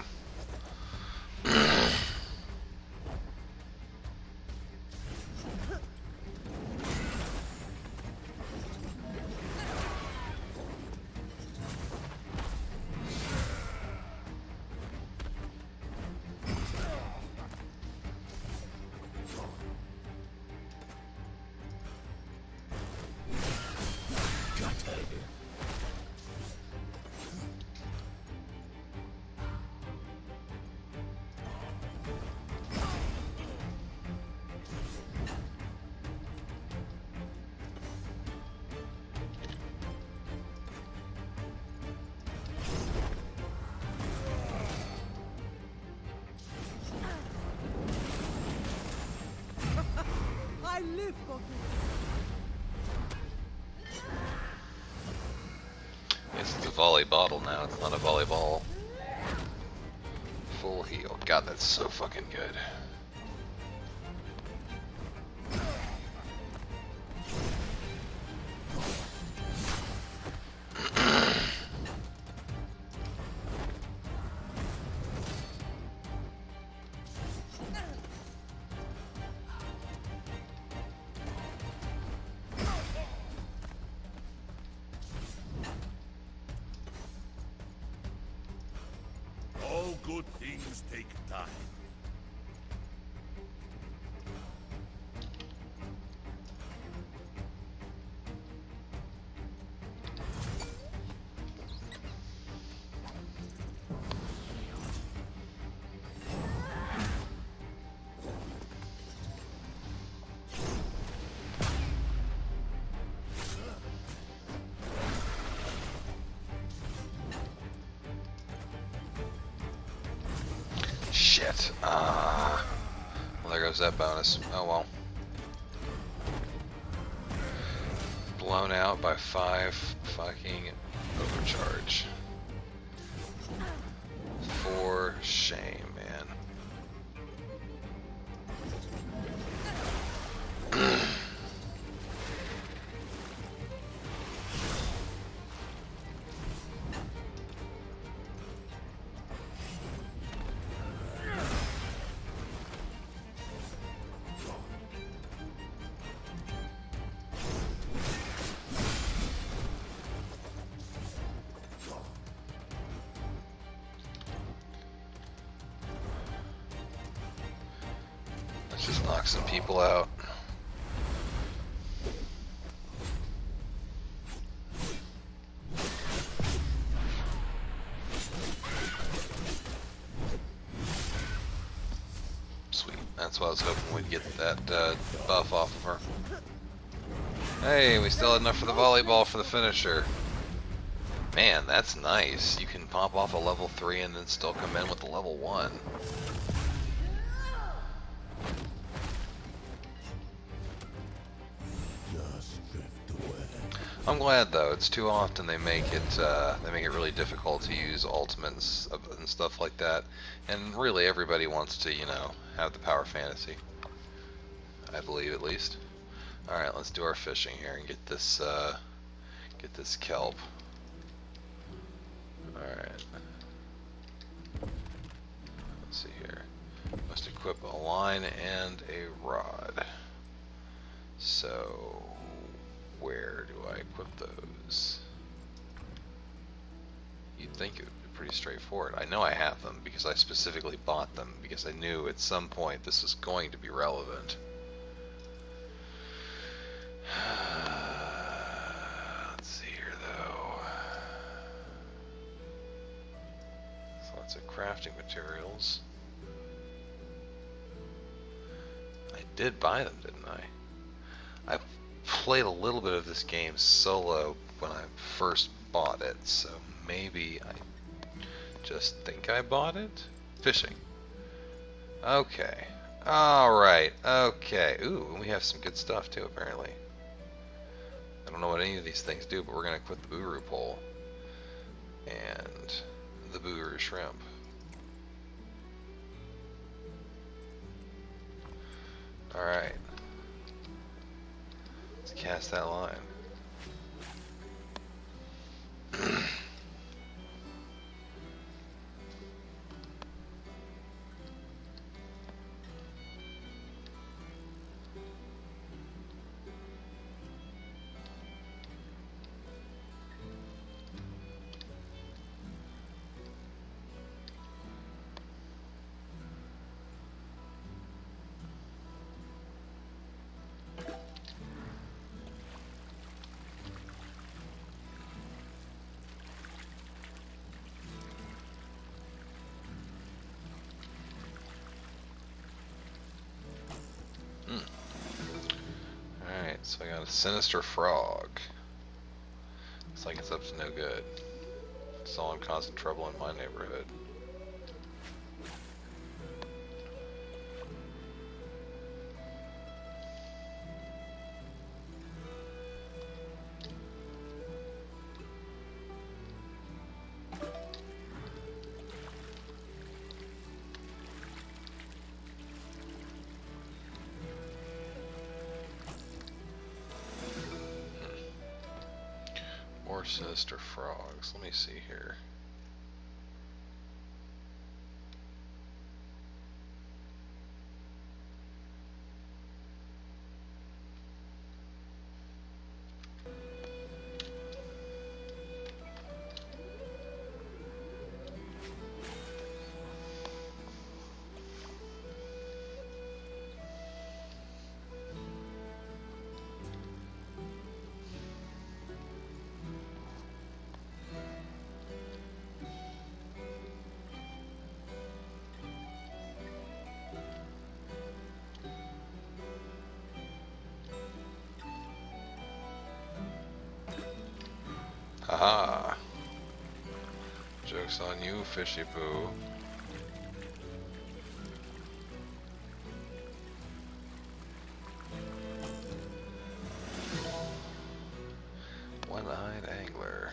[SPEAKER 2] Live, Buckets!
[SPEAKER 1] Yes, it's a volley bottle now. It's not a volleyball. Full heal. God, that's so fucking good.
[SPEAKER 4] All good things take time.
[SPEAKER 1] Shit. Well, there goes that bonus. Oh well. Blown out by 5 fucking overcharge. For shame, man. Let's just knock some people out. Sweet. That's why I was hoping we'd get that buff off of her. Hey, we still had enough for the volleyball for the finisher. Man, that's nice. You can pop off a level 3 and then still come in with a level 1.
[SPEAKER 4] Just drift away.
[SPEAKER 1] I'm glad though. It's too often they make it really difficult to use ultimates and stuff like that. And really, everybody wants to, you know, have the power fantasy. I believe, at least. All right, let's do our fishing here and get this kelp. All right. Let's see here. Must equip a line and a rod. So, where do I equip those? You'd think it would be pretty straightforward. I know I have them because I specifically bought them because I knew at some point this was going to be relevant. Let's see here though. So lots of crafting materials. I did buy them, didn't I? I played a little bit of this game solo when I first bought it, so maybe I just think I bought it? Fishing. Okay. Alright, okay. Ooh, we have some good stuff too, apparently. I don't know what any of these things do, but we're going to equip the Buru pole and the Buru shrimp. Alright. Let's cast that line. So I got a sinister frog. Looks like it's up to no good. It's all in constant trouble in my neighborhood. more sinister frogs. Let me see here. Haha. Joke's on you, fishy poo. One-eyed angler.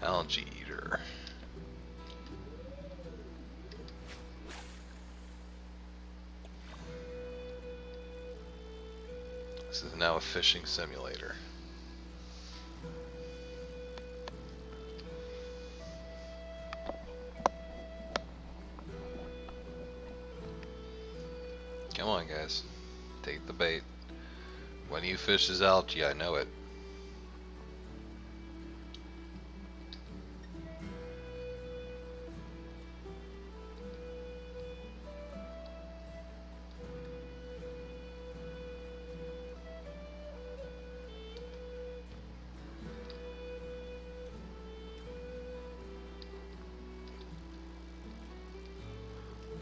[SPEAKER 1] Algae eater. This is now a fishing simulator. Come on, guys. Take the bait. When you fish is algae, I know it.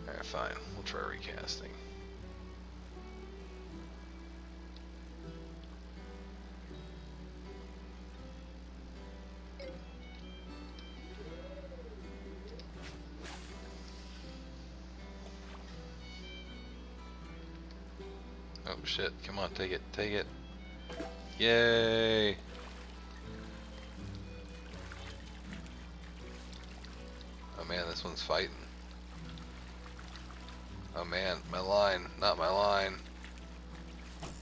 [SPEAKER 1] Alright, fine. We'll try recasting. Oh shit, come on, take it, take it. Yay! Oh man, this one's fighting. Oh man, my line, not my line.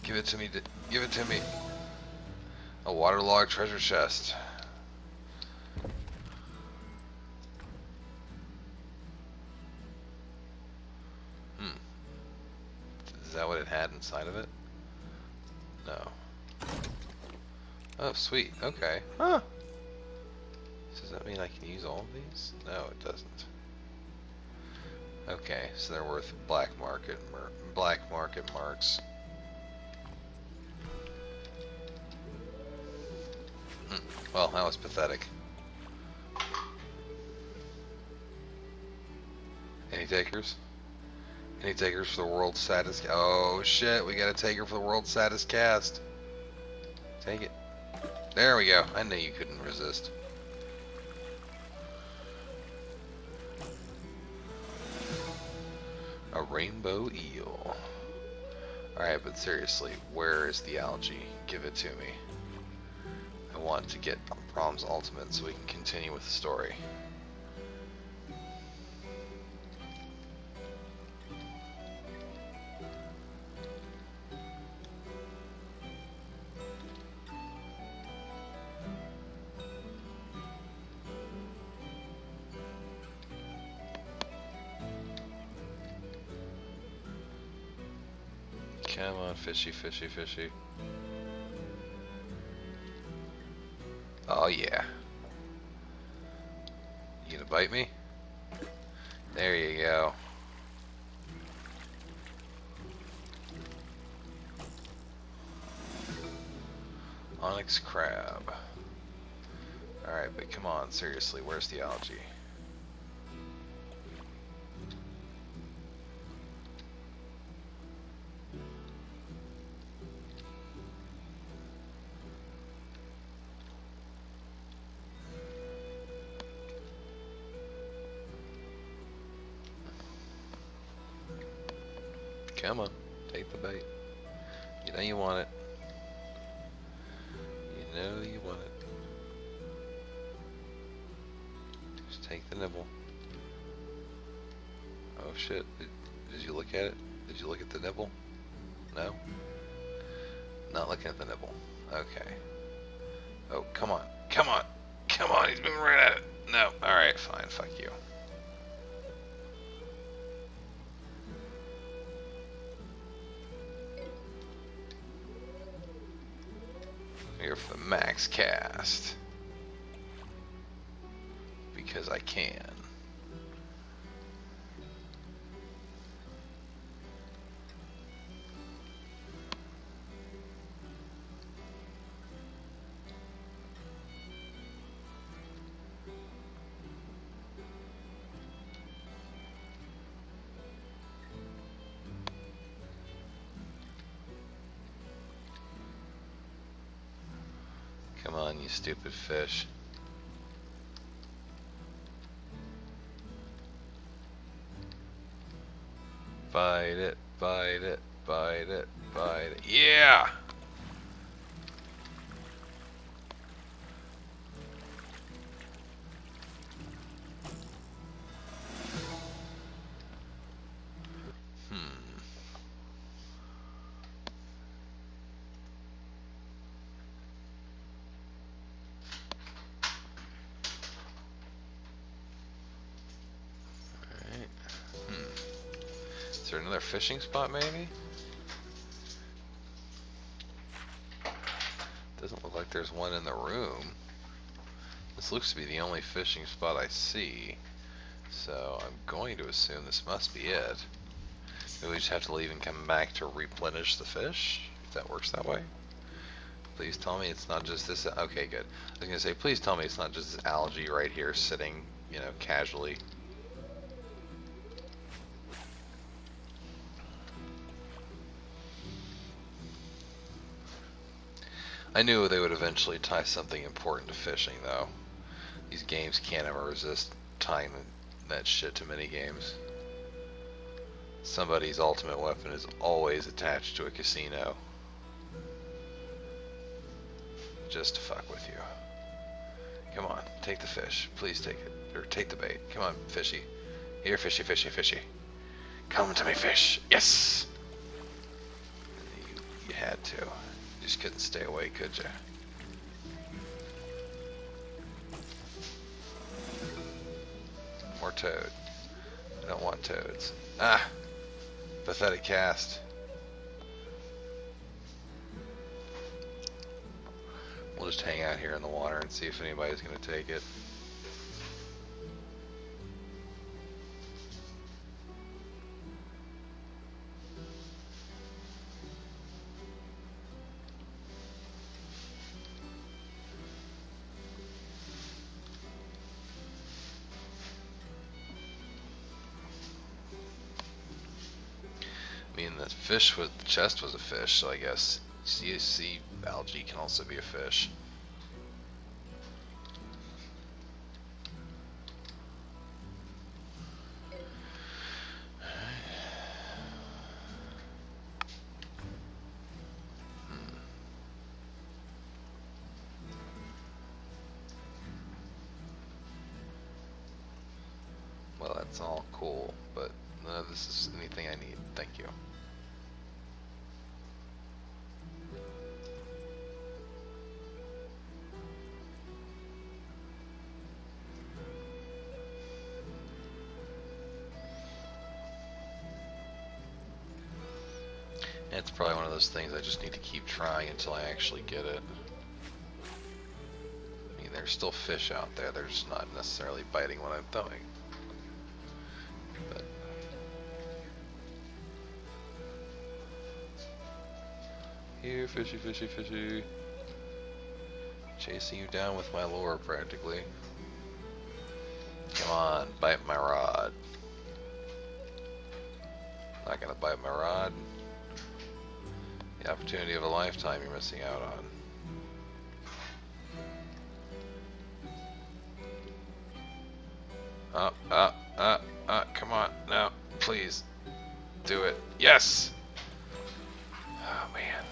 [SPEAKER 1] Give it to me, give it to me. A waterlogged treasure chest. Is that what it had inside of it? No. Oh, sweet. Okay. Huh. Does that mean I can use all of these? No, it doesn't. Okay, so they're worth black market marks. Well, that was pathetic. Any takers? Any takers for the world's saddest? Oh shit, we got a taker for the world's saddest cast. Take it. There we go. I knew you couldn't resist. A rainbow eel. Alright, but seriously, where is the algae? Give it to me. I want to get Prom's ultimate so we can continue with the story. Come on, fishy, fishy, fishy. Oh yeah. You gonna bite me? There you go. Onyx crab. Alright, but come on, seriously, where's the algae? Come on. Take the bait. You know you want it. You know you want it. Just take the nibble. Oh shit. Did you look at it? Did you look at the nibble? No? Not looking at the nibble. Okay. Oh, come on. Come on. Come on, he's moving right at it. No. Alright, fine. Fuck you. Here for the max cast. Because I can. Come on, you stupid fish. Bite it, bite it, bite it, bite it. Yeah! Alright. Is there another fishing spot maybe? Doesn't look like there's one in the room. This looks to be the only fishing spot I see. So I'm going to assume this must be it. Maybe we just have to leave and come back to replenish the fish, if that works that way. Please tell me it's not just this. Okay, good. I was gonna say, please tell me it's not just this algae right here sitting, you know, casually. I knew they would eventually tie something important to fishing, though. These games can't ever resist tying that shit to mini games. Somebody's ultimate weapon is always attached to a casino. Just to fuck with you. Come on, take the fish. Please take it. Or take the bait. Come on, fishy. Here, fishy, fishy, fishy. Come to me, fish. Yes! You had to. You just couldn't stay away, could you? More toad. I don't want toads. Ah! Pathetic cast. We'll just hang out here in the water and see if anybody's going to take it. I mean, the fish was, the chest was a fish, so I guess sea algae can also be a fish. Well, that's all cool, but none of this is anything I need. Thank you. It's probably one of those things I just need to keep trying until I actually get it. I mean, there's still fish out there. They're just not necessarily biting what I'm throwing. But here, fishy, fishy, fishy. Chasing you down with my lure, practically. Come on, bite my rod. Not gonna bite my rod. The opportunity of a lifetime you're missing out on. Come on, no, please. Do it. Yes! Oh man.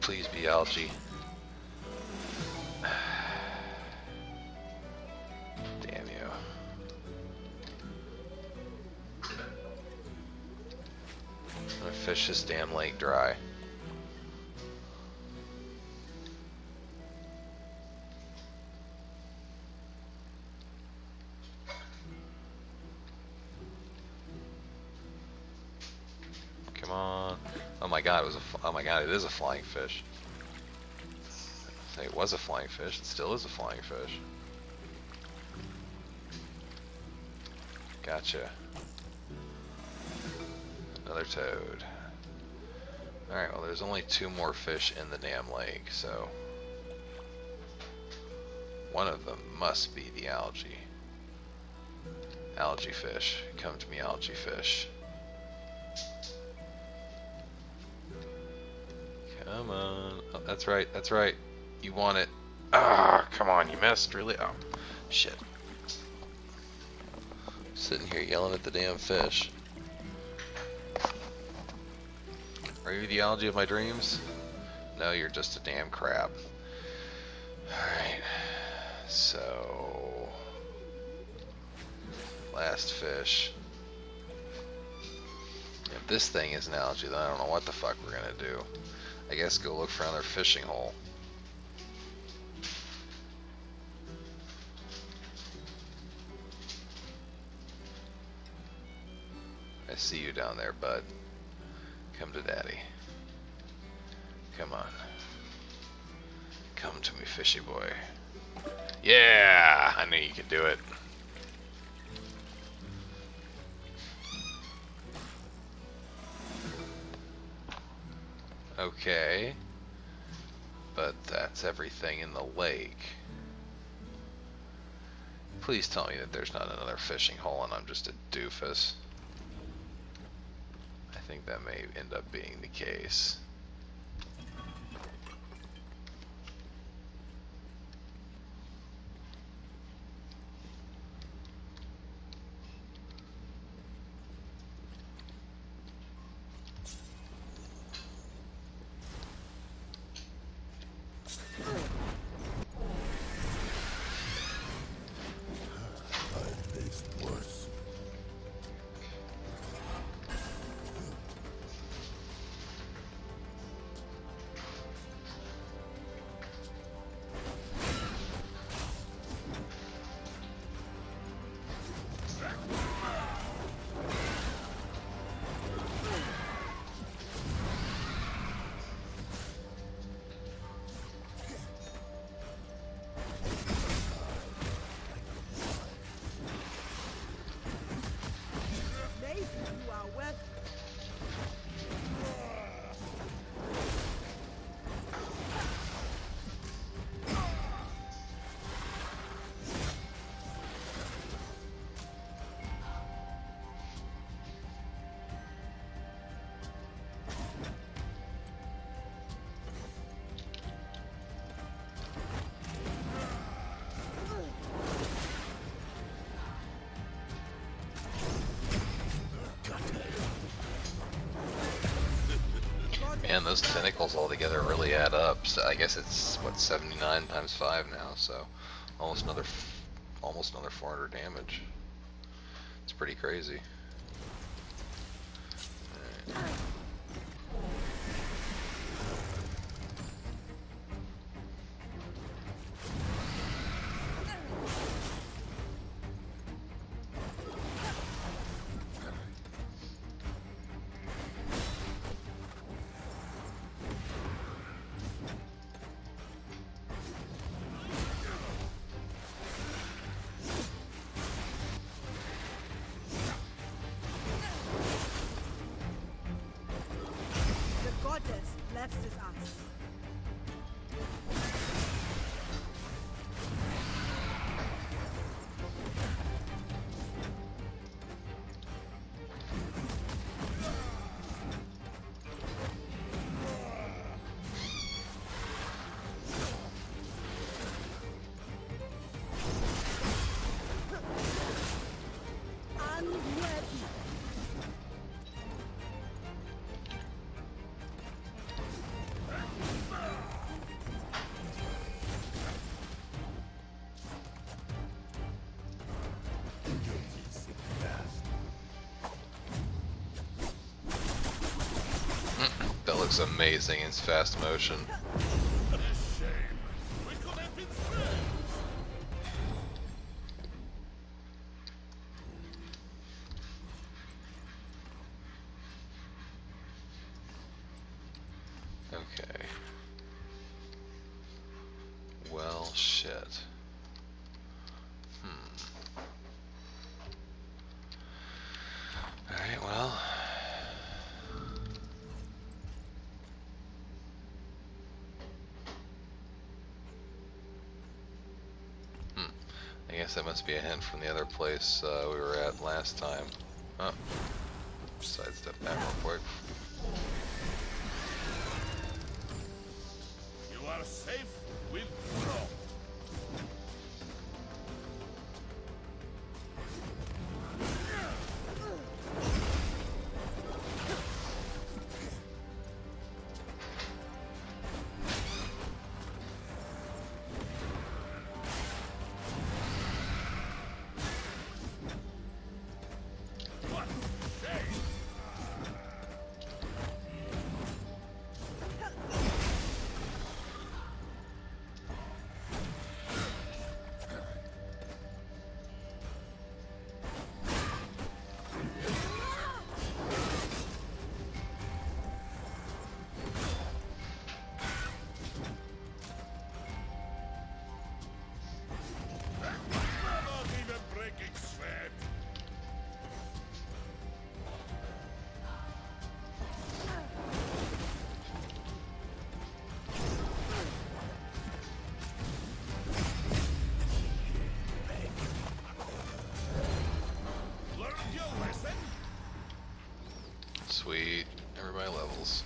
[SPEAKER 1] Please be algae. Damn you. I'm gonna fish this damn lake dry. Come on. Oh my god, oh my god, it is a flying fish. It was a flying fish, it still is a flying fish. Gotcha. Another toad. Alright, well there's only 2 more fish in the damn lake, so one of them must be the algae. Algae fish. Come to me, algae fish. Come on. Oh, that's right, that's right. You want it. Ah, come on, you missed, really? Oh, shit. Sitting here yelling at the damn fish. Are you the algae of my dreams? No, you're just a damn crab. Alright. So... last fish. If this thing is an algae, then I don't know what the fuck we're gonna do. I guess go look for another fishing hole. I see you down there, bud. Come to daddy. Come on. Come to me, fishy boy. Yeah! I knew you could do it. Okay. But that's everything in the lake. Please tell me that there's not another fishing hole and I'm just a doofus. I think that may end up being the case. Man, those tentacles all together really add up. So I guess it's what, 79 times 5 now, so almost another 400 damage. It's pretty crazy. All right.
[SPEAKER 2] Blesses us.
[SPEAKER 1] looks amazing in fast motion.
[SPEAKER 4] A shame. We could have been friends.
[SPEAKER 1] Okay. Well, shit. Alright, well. I guess that must be a hint from the other place we were at last time. Oh. Sidestep that real quick.
[SPEAKER 4] You are safe with Bro. What? Shame. Not even breaking sweat. Learned your lesson?
[SPEAKER 1] Sweet. Everybody levels.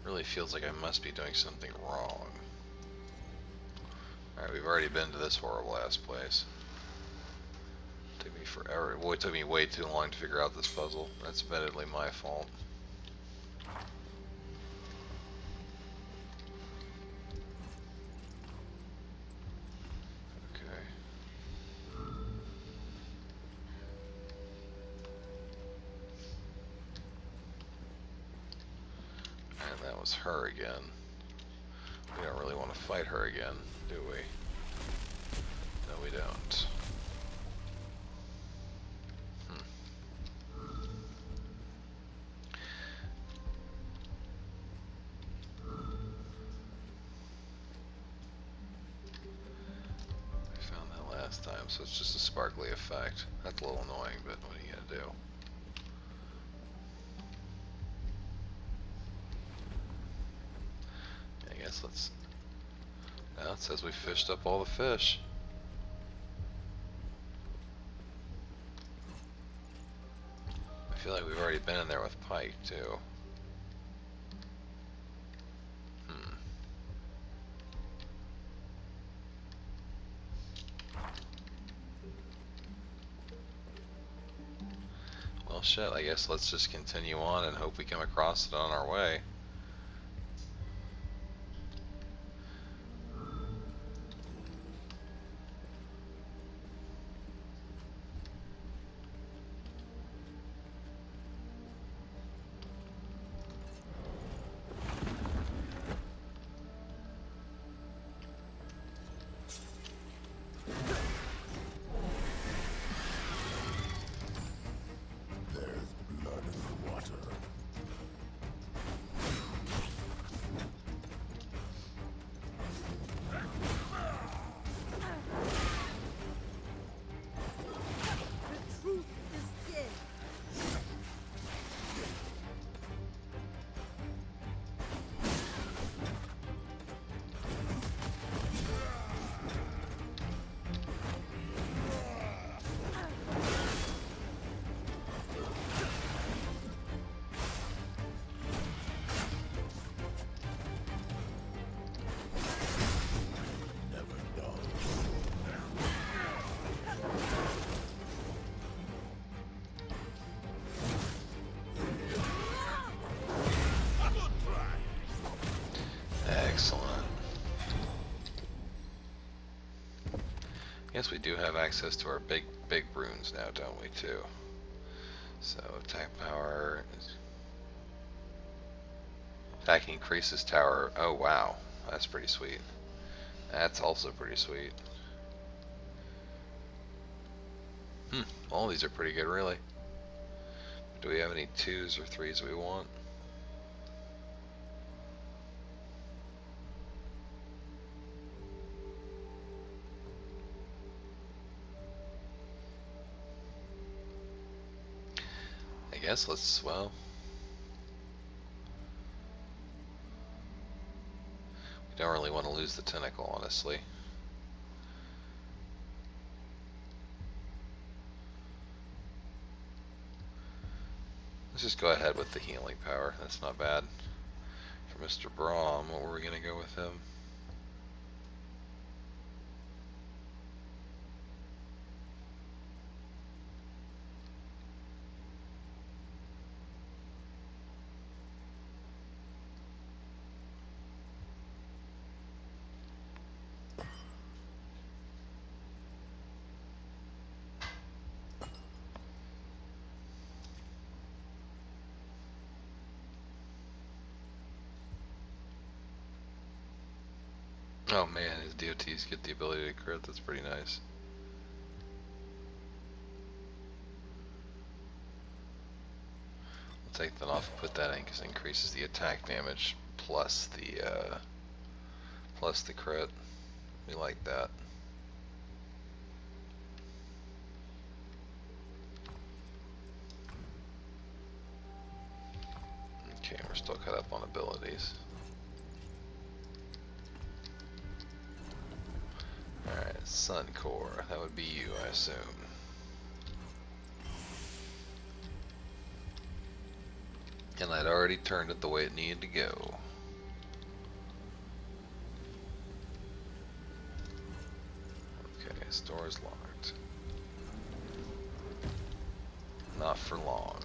[SPEAKER 1] Really feels like I must be doing something wrong. Alright, we've already been to this horrible ass place. Took me forever. Well, it took me way too long to figure out this puzzle. That's admittedly my fault. Okay. And that was her again. We don't really want to fight her again, do we? No, we don't. I found that last time, so it's just a sparkly effect. That's a little annoying, but what are you gonna do? I guess let's... Now it says we fished up all the fish. I feel like we've already been in there with Pike, too. Well, shit, I guess let's just continue on and hope we come across it on our way.
[SPEAKER 4] There's blood in the water.
[SPEAKER 1] Yes, we do have access to our big runes now, don't we, too? So, attack power... Attack increases tower... Oh, wow. That's pretty sweet. That's also pretty sweet. All these are pretty good, really. Do we have any 2s or 3s we want? I guess let's, well... We don't really want to lose the tentacle, honestly. Let's just go ahead with the healing power. That's not bad. For Mr. Braum, what were we going to go with him? Oh man, his DOTs get the ability to crit. That's pretty nice. I'll take that off and put that in because it increases the attack damage plus the crit. We like that. Okay, we're still caught up on abilities. Alright, Sun Core. That would be you, I assume. And I'd already turned it the way it needed to go. Okay, store is locked. Not for long.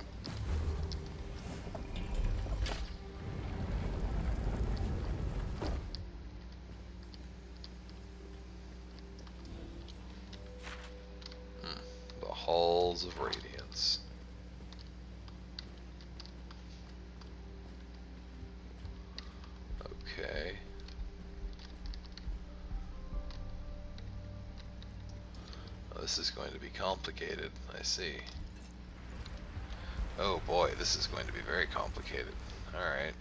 [SPEAKER 1] The Halls of Radiance. Okay. Oh, this is going to be complicated, I see. Oh boy, this is going to be very complicated. Alright.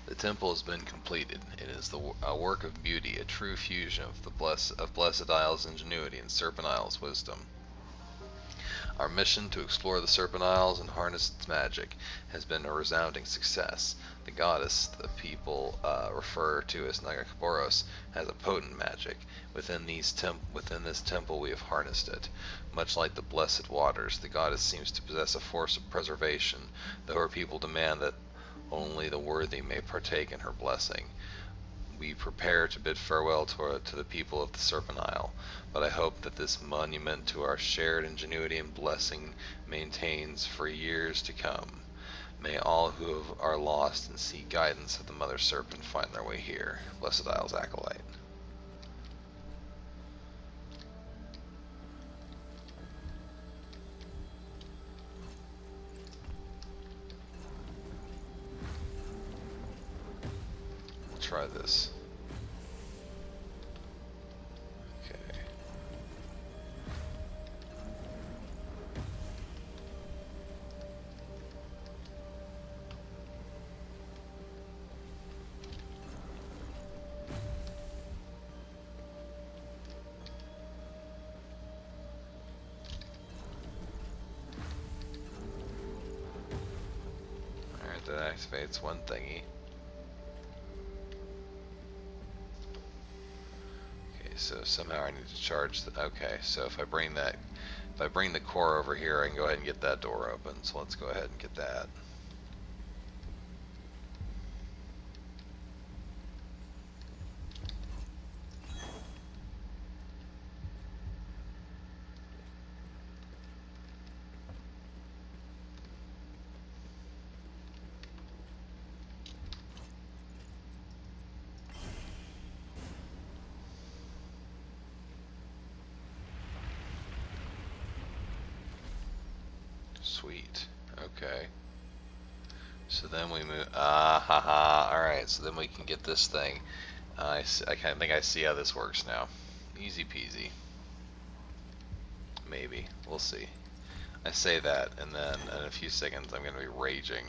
[SPEAKER 1] The temple has been completed. It is a work of beauty, a true fusion of Blessed Isle's ingenuity and Serpent Isle's wisdom. Our mission to explore the Serpent Isles and harness its magic has been a resounding success. The goddess the people refer to as Nagakoboros has a potent magic. Within this temple we have harnessed it. Much like the blessed waters, the goddess seems to possess a force of preservation, though her people demand that only the worthy may partake in her blessing. We prepare to bid farewell to the people of the Serpent Isle, but I hope that this monument to our shared ingenuity and blessing maintains for years to come. May all who are lost and seek guidance of the Mother Serpent find their way here. Blessed Isle's Acolyte. Try this. Okay. Alright, that activates one thingy. So somehow I need to charge okay, so if I bring the core over here, I can go ahead and get that door open. So let's go ahead and get that. Sweet. Okay. So then we move. Ah, haha. Alright, so then we can get this thing. I kind of think I see how this works now. Easy peasy. Maybe. We'll see. I say that, and then in a few seconds I'm going to be raging.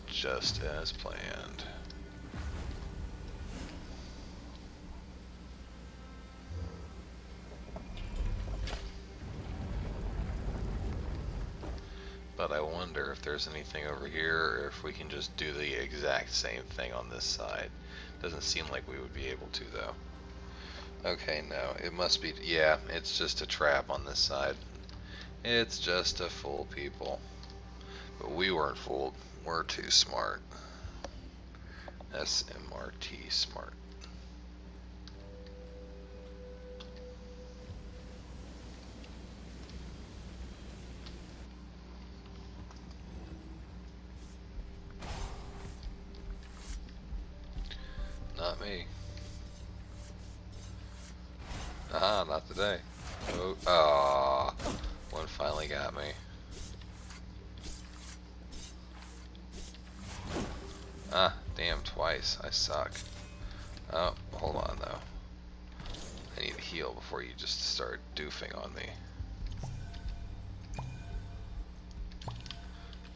[SPEAKER 1] Just as planned. But I wonder if there's anything over here, or if we can just do the exact same thing on this side. Doesn't seem like we would be able to, though. Okay, no, it must be, yeah, it's just a trap on this side. It's just to fool people. But we weren't fooled. We're too smart. SMRT smart. Not me. Aha, not today. Oh, aw, one finally got me. Ah, damn, twice. I suck. Oh, hold on though. I need to heal before you just start doofing on me.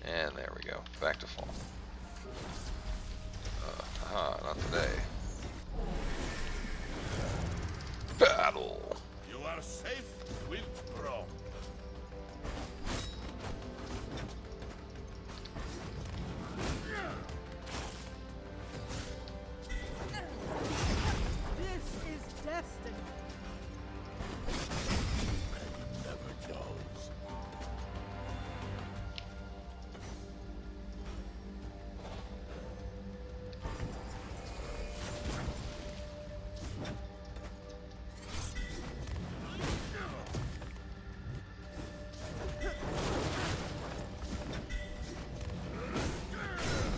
[SPEAKER 1] And there we go. Back to full. Aha, not today. Battle!
[SPEAKER 4] You are safe with Brom.
[SPEAKER 2] This is destiny.
[SPEAKER 4] Never knows.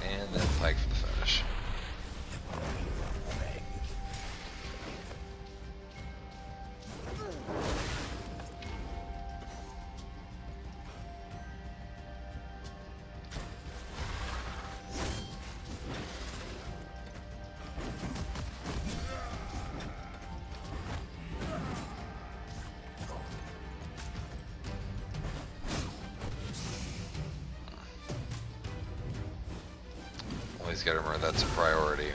[SPEAKER 1] And then Pike for the finish. Always gotta remember that's a priority.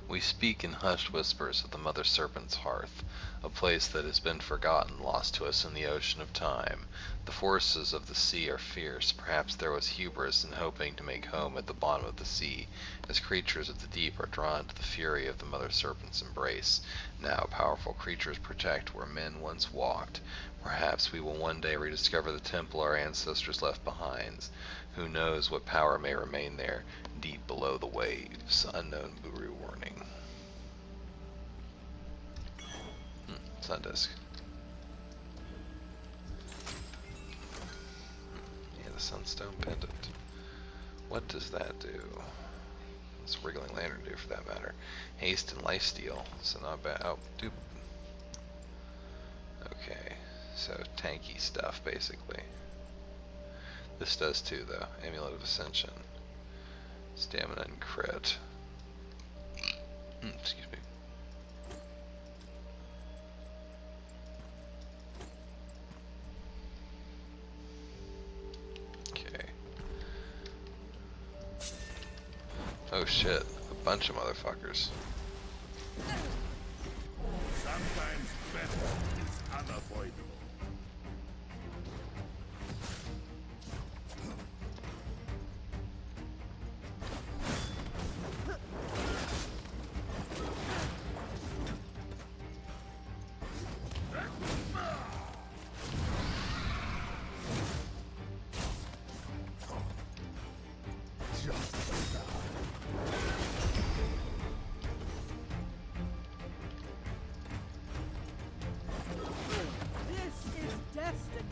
[SPEAKER 1] We speak in hushed whispers of the Mother Serpent's hearth, a place that has been forgotten, lost to us in the ocean of time. The forces of the sea are fierce. Perhaps there was hubris in hoping to make home at the bottom of the sea, as creatures of the deep are drawn to the fury of the Mother Serpent's embrace. Now powerful creatures protect where men once walked. Perhaps we will one day rediscover the temple our ancestors left behind. Who knows what power may remain there, deep below the waves. Unknown Buru warning. Sun disk. Yeah, the Sunstone Pendant. What does that do? What's Wriggling Lantern do for that matter? Haste and lifesteal, so not bad. Oh, dude. Okay, so tanky stuff basically. This does too though. Amulet of Ascension. Stamina and crit. Excuse me. Okay. Oh shit, a bunch of motherfuckers.
[SPEAKER 4] Sometimes better is unavoidable.
[SPEAKER 2] This is destiny.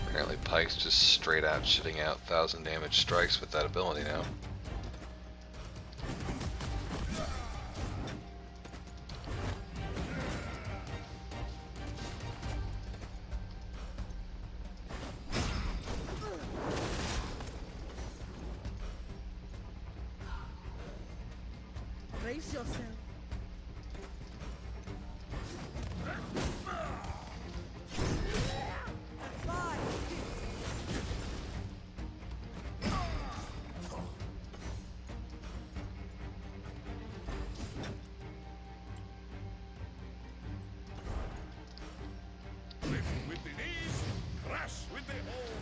[SPEAKER 1] Apparently Pike's just straight out shitting out 1000 damage strikes with that ability now.
[SPEAKER 2] Brace yourself.
[SPEAKER 4] Lift with the knees, crash with the whole.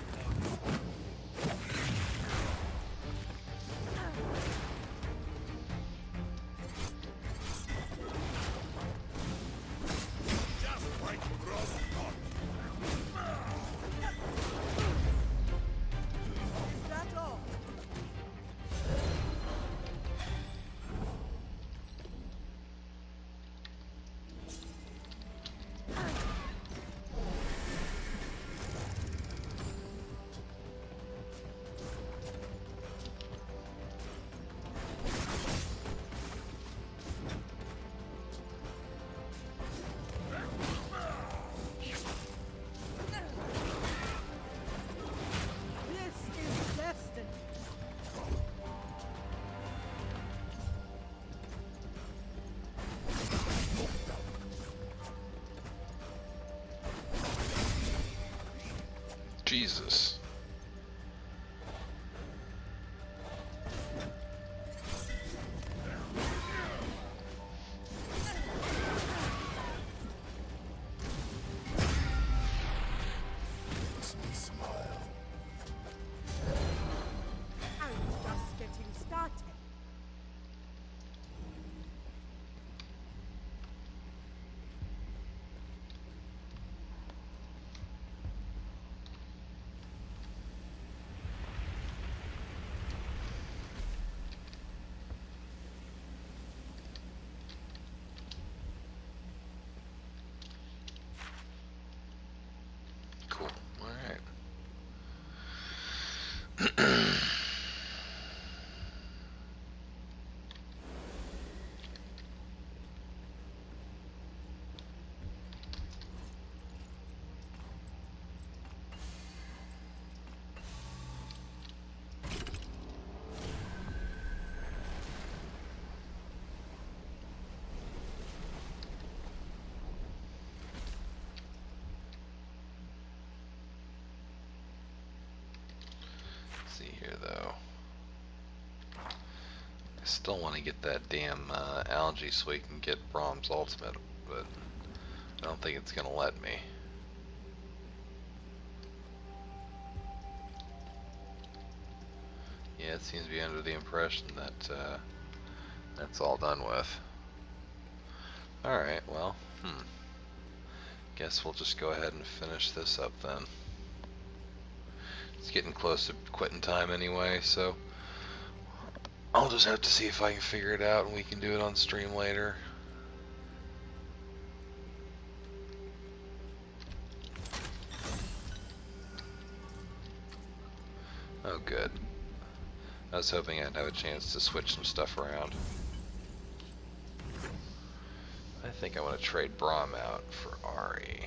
[SPEAKER 4] Just like roast cod.
[SPEAKER 2] Is that all? This is destiny.
[SPEAKER 1] Jesus.
[SPEAKER 5] Makes me smile.
[SPEAKER 2] I'm just getting started.
[SPEAKER 1] see here, though. I still want to get that damn algae so we can get Brahm's ultimate, but I don't think it's going to let me. Yeah, it seems to be under the impression that that's all done with. Alright, well, guess we'll just go ahead and finish this up then. It's getting close to quitting time anyway, so I'll just have to see if I can figure it out and we can do it on stream later. Oh, good. I was hoping I'd have a chance to switch some stuff around. I think I want to trade Brahm out for Ari.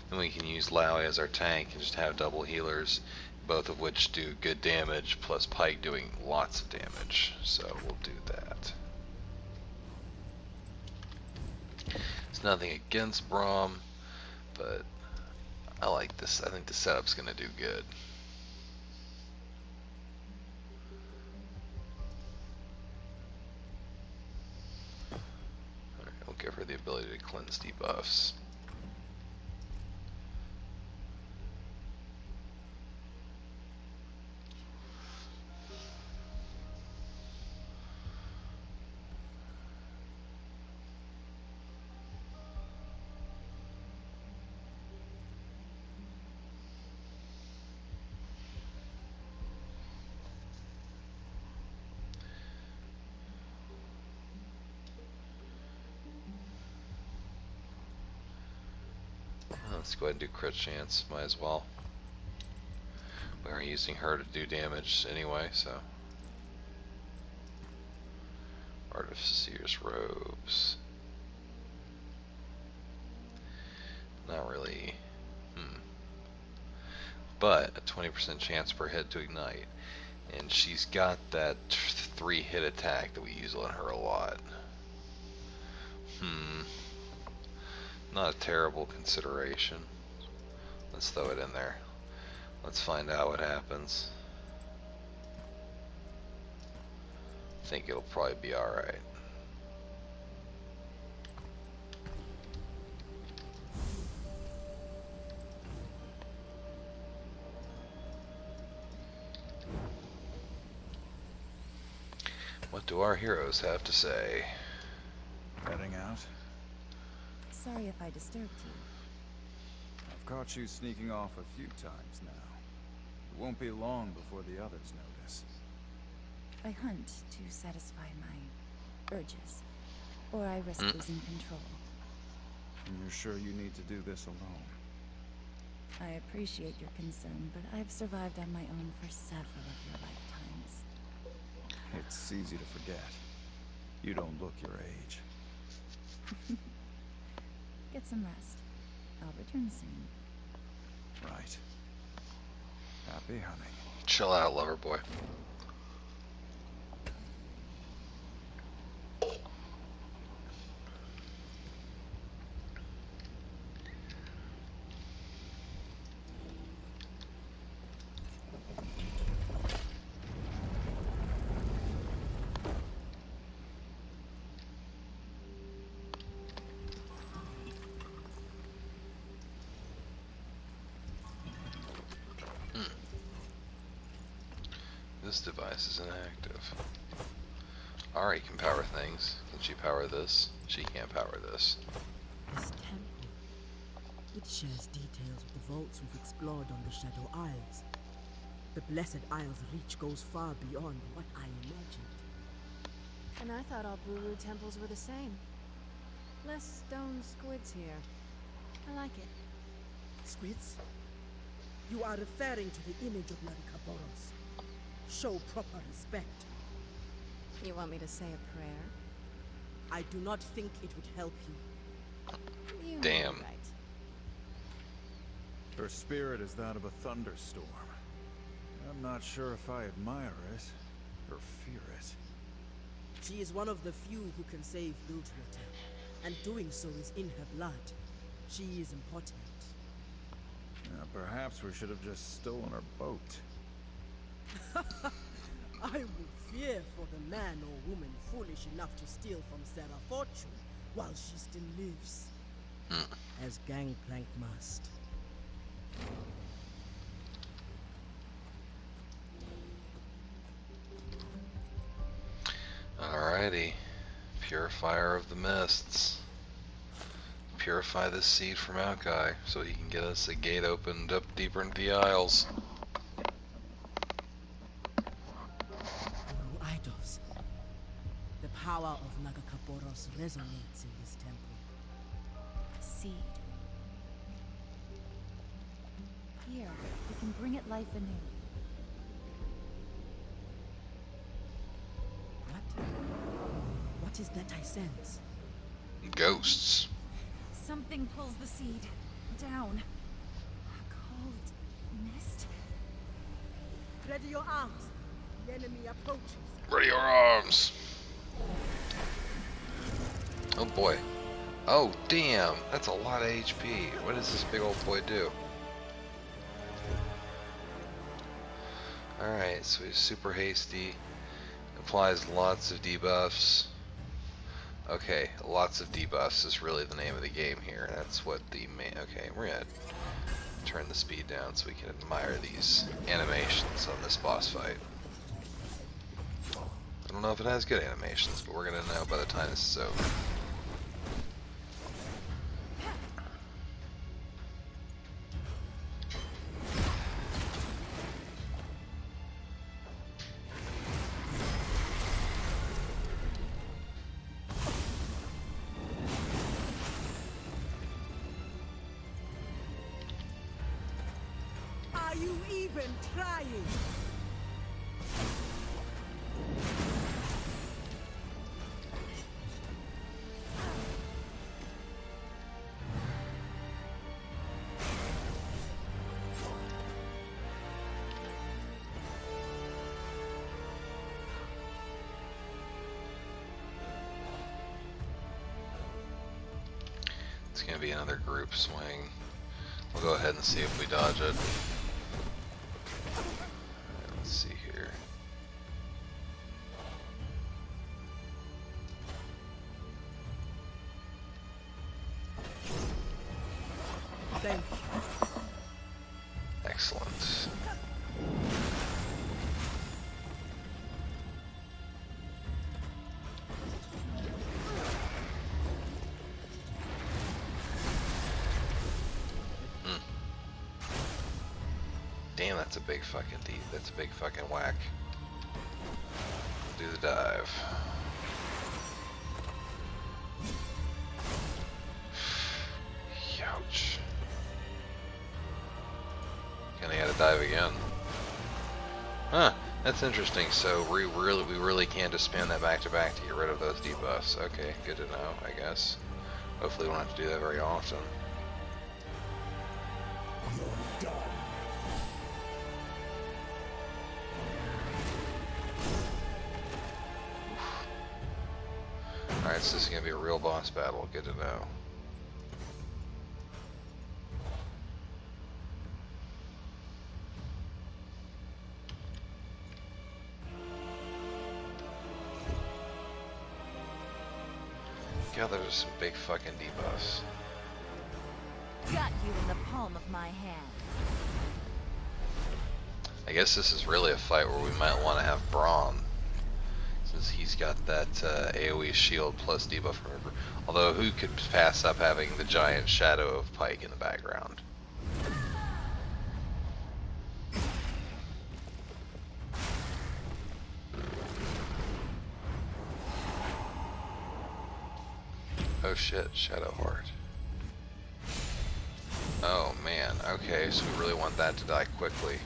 [SPEAKER 1] Then we can use Lowy as our tank and just have double healers, both of which do good damage, plus Pike doing lots of damage. So we'll do that. It's nothing against Brahm, but I like this. I think the setup's going to do good. Alright, we'll give her the ability to cleanse debuffs. Let's go ahead and do crit chance, might as well. We aren't using her to do damage anyway, so. Artificer's robes. Not really. But a 20% chance per hit to ignite. And she's got that 3-hit attack that we use on her a lot. Not a terrible consideration. Let's throw it in there. Let's find out what happens. I think it'll probably be alright. What do our heroes have to say?
[SPEAKER 5] Heading out?
[SPEAKER 3] Sorry if I disturbed you.
[SPEAKER 5] I've caught you sneaking off a few times now. It won't be long before the others notice.
[SPEAKER 3] I hunt to satisfy my urges, or I risk losing control.
[SPEAKER 5] And you're sure you need to do this alone?
[SPEAKER 3] I appreciate your concern, but I've survived on my own for several of your lifetimes.
[SPEAKER 5] It's easy to forget. You don't look your age.
[SPEAKER 3] Get some rest. I'll return soon.
[SPEAKER 5] Right. Happy hunting.
[SPEAKER 1] Chill out, lover boy. This device is inactive. Ari can power things. Can she power this? She can't power this.
[SPEAKER 2] This temple, it shares details with the vaults we've explored on the Shadow Isles. The Blessed Isle's reach goes far beyond what I imagined.
[SPEAKER 6] And I thought all Buru temples were the same. Less stone squids here. I like it.
[SPEAKER 2] Squids? You are referring to the image of Narikaboros. Show proper respect.
[SPEAKER 6] You want me to say a prayer?
[SPEAKER 2] I do not think it would help you.
[SPEAKER 6] You may
[SPEAKER 1] Damn.
[SPEAKER 6] be right.
[SPEAKER 5] Her spirit is that of a thunderstorm. I'm not sure if I admire it or fear it.
[SPEAKER 2] She is one of the few who can save Bilgewater, and doing so is in her blood. She is important.
[SPEAKER 5] Perhaps we should have just stolen her boat.
[SPEAKER 2] I would fear for the man or woman foolish enough to steal from Sarah Fortune while she still lives. As Gangplank must.
[SPEAKER 1] Alrighty. Purifier of the Mists. Purify this seed from Maokai so he can get us a gate opened up deeper into the Isles.
[SPEAKER 2] Guru Idols. The power of Nagakaboros resonates in this temple.
[SPEAKER 3] A seed. Here, we can bring it life anew.
[SPEAKER 2] What is that I sense?
[SPEAKER 1] Ghosts.
[SPEAKER 3] Something pulls the seed down. A cold mist.
[SPEAKER 2] Ready your arms. The enemy approaches.
[SPEAKER 1] Ready your arms. Oh boy. Oh damn, that's a lot of HP. What does this big old boy do? Alright, so he's super hasty. Applies lots of debuffs. Okay, lots of debuffs is really the name of the game here. That's what the main... Okay, we're gonna turn the speed down so we can admire these animations on this boss fight. I don't know if it has good animations, but we're gonna know by the time this is over.
[SPEAKER 2] Are you even trying?
[SPEAKER 1] It's gonna be another group swing. We'll go ahead and see if we dodge it. Let's see here.
[SPEAKER 2] Thank you.
[SPEAKER 1] Excellent. Damn, that's a big fucking that's a big fucking whack. Do the dive. Ouch. Kinda gotta dive again. Huh, that's interesting. So we really can just spam that back to back to get rid of those debuffs. Okay, good to know, I guess. Hopefully we don't have to do that very often. Alright, so this is gonna be a real boss battle, good to know. God, there's some big fucking debuffs.
[SPEAKER 3] Got you in the palm of my hand.
[SPEAKER 1] I guess this is really a fight where we might want to have Braun, since he's got that AoE shield plus debuff remover. Although, who could pass up having the giant shadow of Pike in the background? Oh shit, Shadowheart. Oh man, okay, so we really want that to die quickly.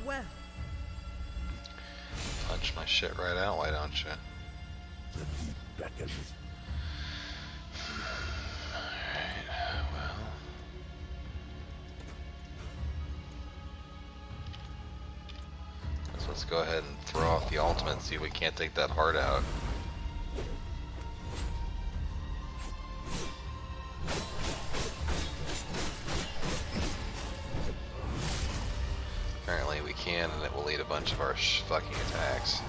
[SPEAKER 2] well.
[SPEAKER 1] Punch my shit right out, why don't you?
[SPEAKER 4] The deep beckons.
[SPEAKER 1] Alright, well. So let's go ahead and throw off the ultimate and see if we can't take that heart out. Apparently we can, and it will eat a bunch of our fucking attacks.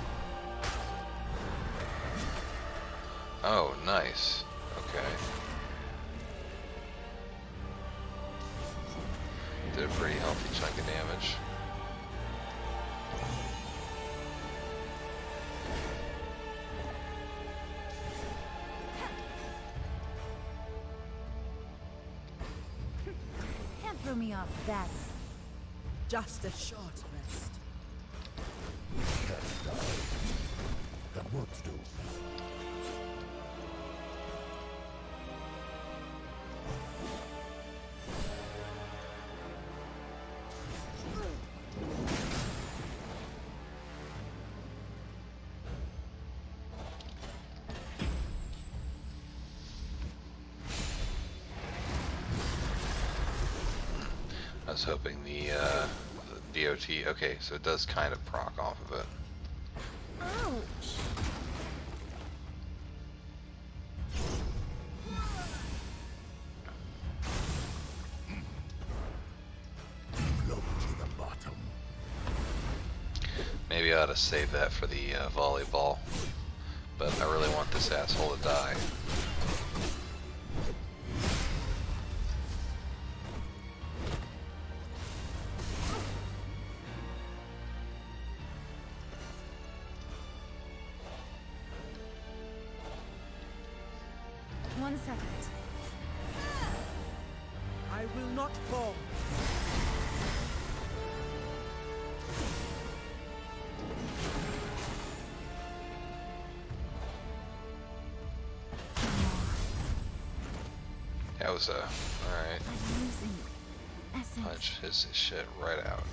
[SPEAKER 1] Oh, nice. Okay. Did a pretty healthy chunk of damage.
[SPEAKER 3] Can't throw me off that.
[SPEAKER 2] Just a short rest.
[SPEAKER 4] Can't die. Got work to do.
[SPEAKER 1] I was hoping the DOT, okay, so it does kind of proc off of it.
[SPEAKER 3] Ouch!
[SPEAKER 4] Low to the bottom.
[SPEAKER 1] Maybe I ought to save that for the volleyball, but I really want this asshole to die.
[SPEAKER 3] One second.
[SPEAKER 2] I will not fall.
[SPEAKER 1] That was alright.
[SPEAKER 3] I'm losing essence.
[SPEAKER 1] Punch his shit right out.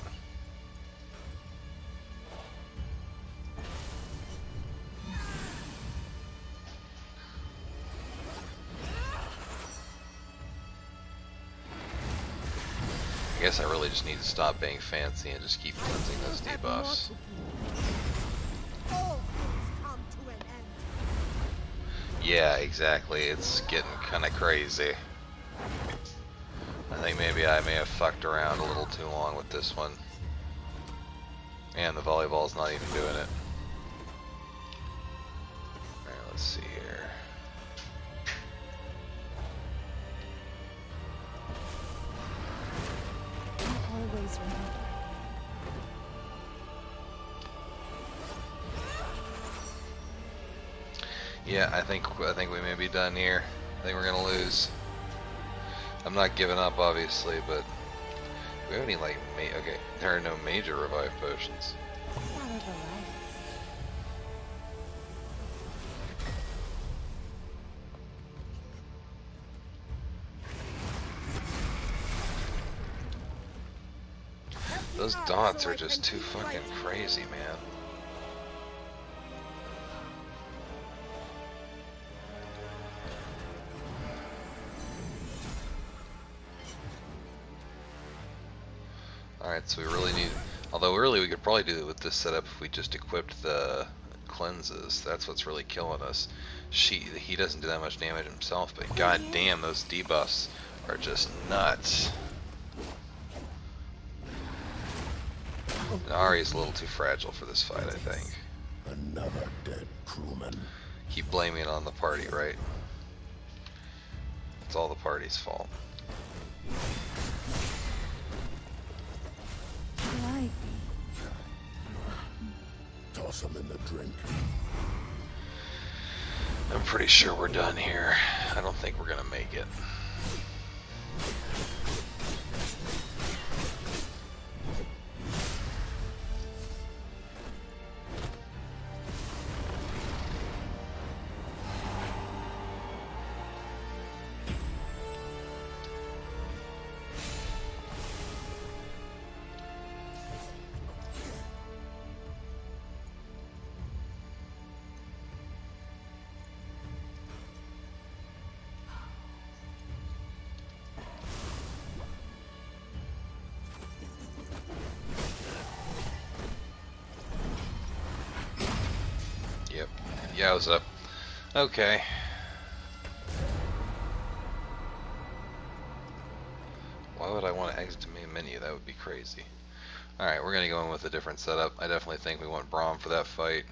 [SPEAKER 1] I guess I really just need to stop being fancy and just keep cleansing those debuffs.
[SPEAKER 2] All things come to an end.
[SPEAKER 1] Yeah, exactly. It's getting kind of crazy. I think maybe I may have fucked around a little too long with this one. And the volleyball's not even doing it. Alright, let's see here.
[SPEAKER 3] Always remember.
[SPEAKER 1] Yeah, I think we may be done here. I think we're gonna lose. I'm not giving up, obviously, but do we have any like okay? There are no major revive potions.
[SPEAKER 3] Follow the lights.
[SPEAKER 1] Those dots are just too fucking crazy, man. Alright, so we really need, although really we could probably do it with this setup if we just equipped the cleanses. That's what's really killing us. He doesn't do that much damage himself, but god damn, those debuffs are just nuts. And Ari's a little too fragile for this fight, I think.
[SPEAKER 4] Another dead crewman.
[SPEAKER 1] Keep blaming it on the party, right? It's all the party's fault.
[SPEAKER 3] Will I be?
[SPEAKER 4] Toss him in the drink.
[SPEAKER 1] I'm pretty sure we're done here. I don't think we're gonna make it. Yeah, what's up? Okay. Why would I want to exit the main menu? That would be crazy. Alright, we're going to go in with a different setup. I definitely think we want Braum for that fight.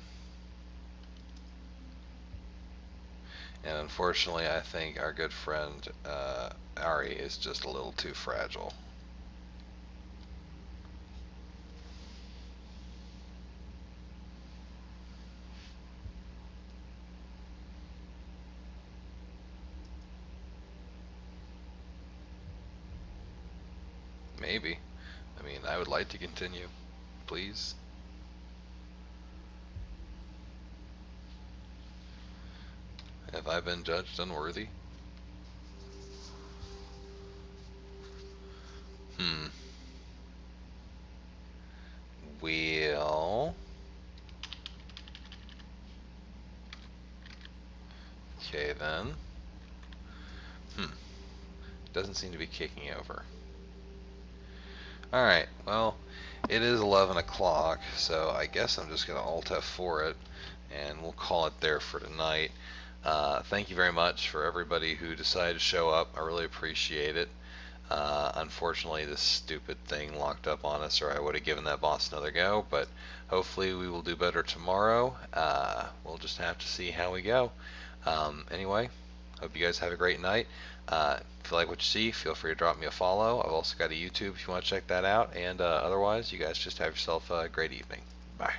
[SPEAKER 1] And unfortunately, I think our good friend Ari is just a little too fragile. Maybe. I mean, I would like to continue. Please. Have I been judged unworthy? Well... Okay, then. Doesn't seem to be kicking over. Alright, well, it is 11 o'clock, so I guess I'm just going to Alt F4 it, and we'll call it there for tonight. Thank you very much for everybody who decided to show up. I really appreciate it. Unfortunately, this stupid thing locked up on us, or I would have given that boss another go, but hopefully we will do better tomorrow. We'll just have to see how we go. Anyway, hope you guys have a great night. If you like what you see, feel free to drop me a follow. I've also got a YouTube if you want to check that out. And otherwise, you guys just have yourself a great evening. Bye.